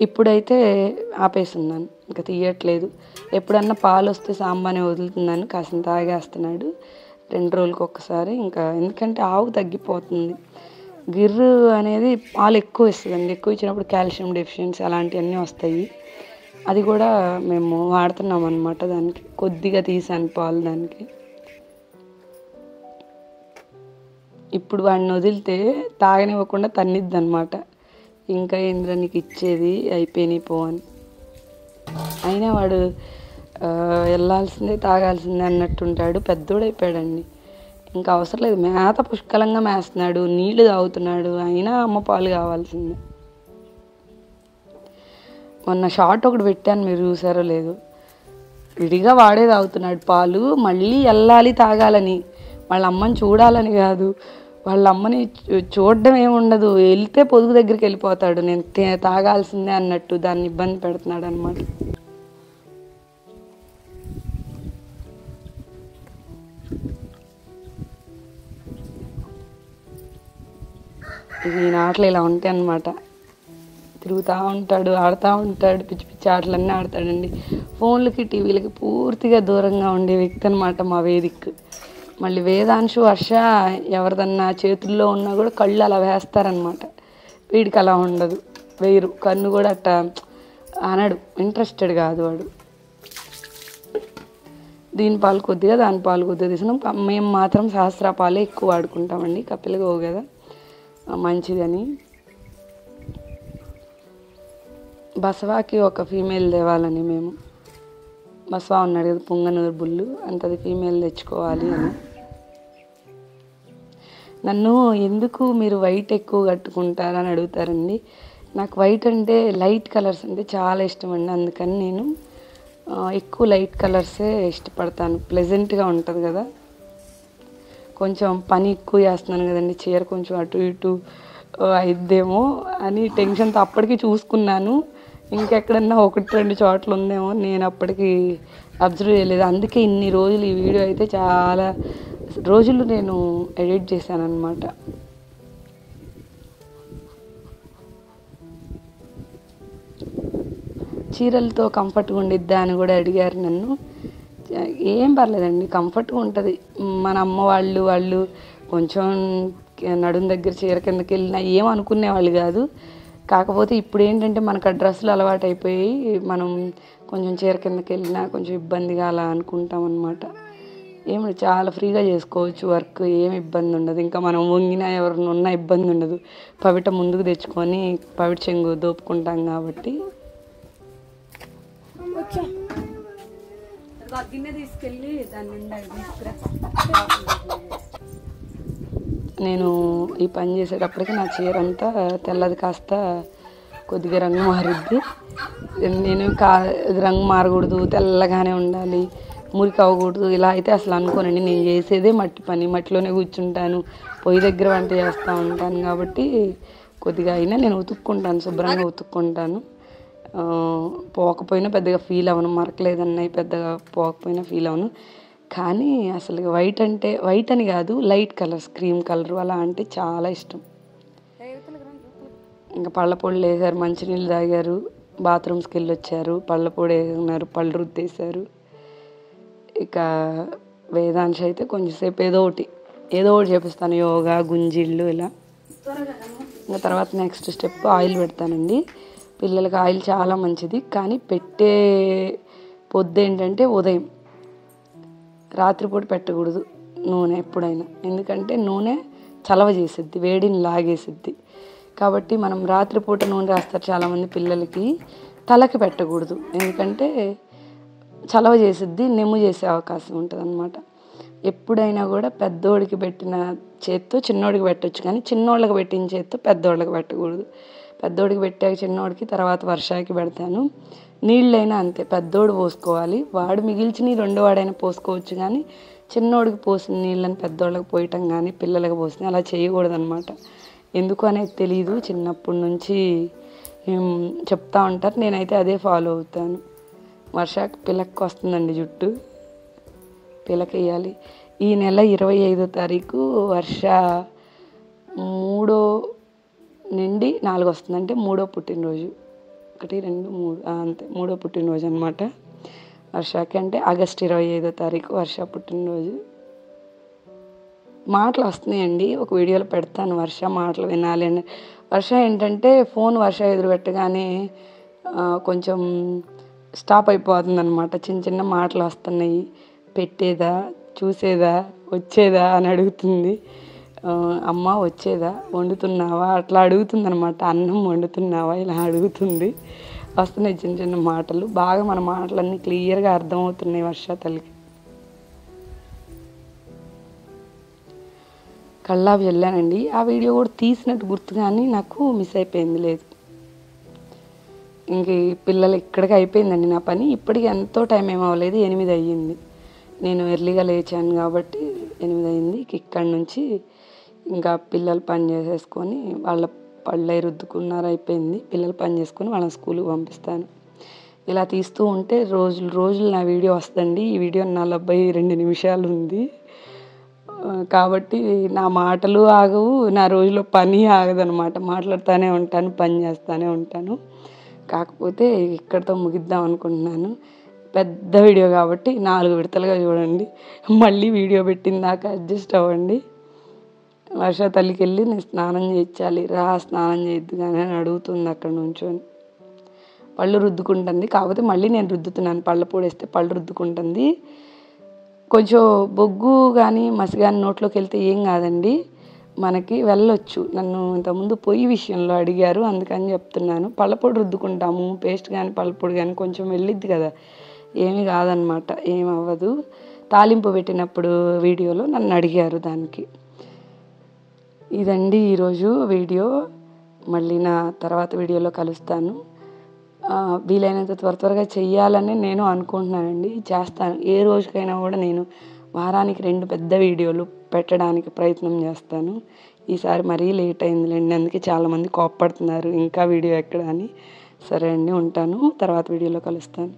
ఇప్పుడైతే ఆపేస్తున్నాను, ఇంకా తీయట్లేదు. ఎప్పుడన్నా పాలు వస్తే సాంబానే వదులుతున్నాను, కాసిన తాగేస్తున్నాడు 2 రోజులకు ఒక్కసారి. ఇంకా ఎందుకంటే ఆవు తగ్గిపోతుంది. గిర్రు అనేది పాలు ఎక్కువ ఇస్తుందండి, ఎక్కువ ఇచ్చినప్పుడు కాల్షియం డెఫిషియన్సీ అలాంటివన్నీ వస్తాయి. అది కూడా మేము వాడుతున్నాం అనమాట. దానికి కొద్దిగా తీసాను పాలు దానికి. ఇప్పుడు వాడిని వదిలితే తాగనివ్వకుండా తన్నిద్ది అనమాట. ఇంకా ఏంద్ర నీకు ఇచ్చేది, అయిపోయినాయి పో అని. అయినా వాడు వెళ్ళాల్సిందే తాగాల్సిందే అన్నట్టుంటాడు. పెద్దోడైపోయాడండి, ఇంకా అవసరం లేదు. మేత పుష్కలంగా మేస్తున్నాడు, నీళ్లు తాగుతున్నాడు, అయినా అమ్మ పాలు కావాల్సిందే. మొన్న షార్ట్ ఒకటి పెట్టాను, మీరు చూసారో లేదు. విడిగా వాడే తాగుతున్నాడు పాలు, మళ్ళీ వెళ్ళాలి తాగాలని, వాళ్ళ అమ్మని చూడాలని కాదు. వాళ్ళ అమ్మని చూడడం ఏముండదు, వెళ్తే పొదుగు దగ్గరికి వెళ్ళిపోతాడు, నేను తాగాల్సిందే అన్నట్టు దాన్ని ఇబ్బంది పెడుతున్నాడు అనమాట. ఈ నాట్లు ఇలా ఉంటాయి అన్నమాట. తిరుగుతూ ఉంటాడు, ఆడుతూ ఉంటాడు, పిచ్చి పిచ్చి ఆటలన్నీ ఆడతాడండి. ఫోన్లకి టీవీలకి పూర్తిగా దూరంగా ఉండే వ్యక్తి అనమాట మా వేదిక్. మళ్ళీ వేదాంశు వర్ష ఎవరిదన్నా చేతుల్లో ఉన్నా కూడా కళ్ళు అలా వేస్తారనమాట. వీడికి అలా ఉండదు, వేయరు. కన్ను కూడా అట్ట అనడు, ఇంట్రెస్టెడ్ కాదు వాడు. దీని పాలు కొద్దిగా దాని పాలు కొద్దిగా తీసుకున్నాం. మేము మాత్రం సహస్ర పాలే ఎక్కువ వాడుకుంటామండి, కపిల్గో కదా మంచిదని. బసవాకి ఒక ఫీమేల్ తేవాలని మేము, బసవా ఉన్నాడు కదా పుంగనూరు బుల్లు, అంతది ఫీమేల్ తెచ్చుకోవాలి అని. నన్ను ఎందుకు మీరు వైట్ ఎక్కువ కట్టుకుంటారని అడుగుతారండి. నాకు వైట్ అంటే లైట్ కలర్స్ అంటే చాలా ఇష్టం అండి. అందుకని నేను ఎక్కువ లైట్ కలర్సే ఇష్టపడతాను. ప్లెజెంట్గా ఉంటుంది కదా. కొంచెం పని ఎక్కువ చేస్తున్నాను కదండి, చీర కొంచెం అటు ఇటు అయిద్దేమో అని టెన్షన్తో అప్పటికి చూసుకున్నాను. ఇంకెక్కడన్నా 1-2 చోట్ల ఉందేమో, నేను అప్పటికి అబ్జర్వ్ చేయలేదు. అందుకే ఇన్ని రోజులు ఈ వీడియో అయితే చాలా రోజులు నేను ఎడిట్ చేశాను అనమాట. చీరలతో కంఫర్ట్గా ఉండిద్దా అని కూడా అడిగారు నన్ను. ఏం పర్లేదండి, కంఫర్ట్గా ఉంటుంది. మన అమ్మ వాళ్ళు కొంచెం నడుం దగ్గర చీర కిందకి వెళ్ళినా ఏమనుకునేవాళ్ళు కాదు. కాకపోతే ఇప్పుడు ఏంటంటే మనకు ఆ డ్రెస్సులు అలవాటు అయిపోయి మనం కొంచెం చీర కిందకి వెళ్ళినా కొంచెం ఇబ్బందిగా అలా అనుకుంటాం అనమాట. ఏమి చాలా ఫ్రీగా చేసుకోవచ్చు వర్క్, ఏమి ఇబ్బంది ఉండదు. ఇంకా మనం వంగినా ఎవరిని ఉన్నా ఇబ్బంది ఉండదు. పవిట ముందుకు తెచ్చుకొని పవిట చెంగు దోపుకుంటాం కాబట్టి. గిన్నె తీసుకెళ్ళి దాని నిండా తీసుకురా. నేను ఈ పని చేసేటప్పటికి నా చీర అంతా తెల్లది కాస్త కొద్దిగా రంగు మారుద్ది. నేను రంగు మారకూడదు, తెల్లగానే ఉండాలి, మురికి అవ్వకూడదు ఇలా అయితే అసలు అనుకోనండి. నేను చేసేదే మట్టి పని, మట్టిలోనే కూర్చుంటాను, పొయ్యి దగ్గర వంట చేస్తూ ఉంటాను కాబట్టి కొద్దిగా అయినా నేను ఉతుక్కుంటాను, శుభ్రంగా ఉతుక్కుంటాను. పోకపోయినా పెద్దగా ఫీల్ అవ్వను, మరకలేదన్నాయి పెద్దగా పోకపోయినా ఫీల్ అవ్వను. కానీ అసలు వైట్ అంటే వైట్ అని కాదు, లైట్ కలర్స్, క్రీమ్ కలర్ అలా అంటే చాలా ఇష్టం. ఇంకా పళ్ళ పొడులు వేసారు, మంచినీళ్ళు తాగారు, బాత్రూమ్స్కి వెళ్ళి వచ్చారు, పళ్ళ పొడి వేసుకున్నారు, పళ్ళు రుద్దేశారు. ఇక వేదాంశ అయితే కొంచెంసేపు ఏదో ఒకటి చేపిస్తాను, యోగా, గుంజిళ్ళు ఇలా. ఇంకా తర్వాత నెక్స్ట్ స్టెప్ ఆయిల్ పెడతానండి. పిల్లలకి ఆయిల్ చాలా మంచిది, కానీ పెట్టే పొద్దు ఏంటంటే ఉదయం, రాత్రిపూట పెట్టకూడదు నూనె ఎప్పుడైనా. ఎందుకంటే నూనె చలవ చేసిద్ది, వేడిని లాగేసిద్ది. కాబట్టి మనం రాత్రిపూట నూనె రాస్తారు చాలామంది పిల్లలకి, తలకి పెట్టకూడదు. ఎందుకంటే చలవ చేసిద్ది, నెమ్ము చేసే అవకాశం ఉంటుంది అన్నమాట. ఎప్పుడైనా కూడా పెద్దోడికి పెట్టిన చేత్తో చిన్నోడికి పెట్టచ్చు, కానీ చిన్నోళ్ళకి పెట్టిన చేత్తో పెద్దోళ్ళకి పెట్టకూడదు. పెద్దోడికి పెట్టాక చిన్నోడికి, తర్వాత వర్షాకి పెడతాను. నీళ్ళైనా అంతే, పెద్దోడు పోసుకోవాలి, వాడు మిగిల్చిన రెండో వాడైనా పోసుకోవచ్చు, కానీ చిన్నోడికి పోసిన నీళ్ళని పెద్దోళ్ళకి పోయటం కానీ పిల్లలకి పోసిన అలా చేయకూడదు అనమాట. ఎందుకు అనేది తెలియదు, చిన్నప్పటి నుంచి చెప్తా ఉంటారు, నేనైతే అదే ఫాలో అవుతాను. వర్షాకి పిల్లకి వస్తుందండి జుట్టు, పిల్లకేయాలి. ఈ నెల 25వ తారీఖు వర్ష 3 నుండి 4 వస్తుంది, అంటే 3వ పుట్టినరోజు. 1, 2, 3 అంతే, 3వ పుట్టినరోజు అనమాట వర్షకి. అంటే ఆగస్టు 25వ తారీఖు వర్ష పుట్టినరోజు. మాటలు వస్తున్నాయండి, ఒక వీడియోలో పెడతాను వర్ష మాటలు వినాలి అని. వర్ష ఏంటంటే ఫోన్ వర్ష ఎదురు పెట్టగానే కొంచెం స్టాప్ అయిపోతుంది అనమాట. చిన్న చిన్న మాటలు వస్తున్నాయి, పెట్టేదా, చూసేదా, వచ్చేదా అని అడుగుతుంది. అమ్మ వచ్చేదా, వండుతున్నావా అట్లా అడుగుతుంది అనమాట. అన్నం వండుతున్నావా ఇలా అడుగుతుంది. వస్తున్నాయి చిన్న చిన్న మాటలు, బాగా మన మాటలన్నీ క్లియర్గా అర్థమవుతున్నాయి వర్ష తల్లికి. కల్లాపు వెళ్ళానండి, ఆ వీడియో కూడా తీసినట్టు గుర్తు కానీ నాకు మిస్ అయిపోయింది, లేదు. ఇంక పిల్లలు ఇక్కడికి అయిపోయిందండి నా పని. ఇప్పటికి ఎంతో టైం ఏం అవ్వలేదు, 8 అయ్యింది. నేను ఎర్లీగా లేచాను కాబట్టి 8 అయింది. ఇక్కడి నుంచి ఇంకా పిల్లలు పని చేసేసుకొని వాళ్ళ పళ్ళై రుద్దుకున్నారు, అయిపోయింది. పిల్లలు పని చేసుకొని వాళ్ళని స్కూల్కి పంపిస్తాను. ఇలా తీస్తూ ఉంటే రోజులు నా వీడియో వస్తుందండి. ఈ వీడియో 42 నిమిషాలు ఉంది. కాబట్టి నా మాటలు ఆగవు, నా రోజులో పని ఆగదనమాట. మాట్లాడుతూనే ఉంటాను, పని చేస్తూనే ఉంటాను. కాకపోతే ఇక్కడితో ముగిద్దాం అనుకుంటున్నాను. పెద్ద వీడియో కాబట్టి 4 విడతలుగా చూడండి. మళ్ళీ వీడియో పెట్టిందాక అడ్జస్ట్ అవ్వండి. వర్ష తల్లికెళ్ళి నేను స్నానం చేయించాలి. రా స్నానం చేయిద్దు కానీ అని అడుగుతుంది అక్కడ నుంచొని. పళ్ళు రుద్దుకుంటుంది. కాకపోతే మళ్ళీ నేను రుద్దుతున్నాను. పళ్ళ పొడేస్తే పళ్ళు రుద్దుకుంటుంది. కొంచెం బొగ్గు కానీ మసి కానీ నోట్లోకి వెళ్తే ఏం కాదండి, మనకి వెళ్ళొచ్చు. నన్ను ఇంతకుముందు పొయ్యి విషయంలో అడిగారు, అందుకని చెప్తున్నాను. పళ్ళపొడి రుద్దుకుంటాము, పేస్ట్ కానీ పళ్ళపొడి కానీ కొంచెం వెళ్ళిద్ది కదా, ఏమీ కాదనమాట, ఏమవ్వదు. తాలింపు పెట్టినప్పుడు వీడియోలో నన్ను అడిగారు దానికి. ఇదండి ఈరోజు వీడియో. మళ్ళీ నా తర్వాత వీడియోలో కలుస్తాను. వీలైనంత త్వరగా చెయ్యాలని నేను అనుకుంటున్నానండి. చేస్తాను. ఏ రోజుకైనా కూడా నేను వారానికి 2 పెద్ద వీడియోలు పెట్టడానికి ప్రయత్నం చేస్తాను. ఈసారి మరీ లేట్ అయిందిలేండి, అందుకే చాలామంది కోప్పడుతున్నారు ఇంకా వీడియో ఎక్కడ అని. సరే అండి, ఉంటాను. తర్వాత వీడియోలో కలుస్తాను.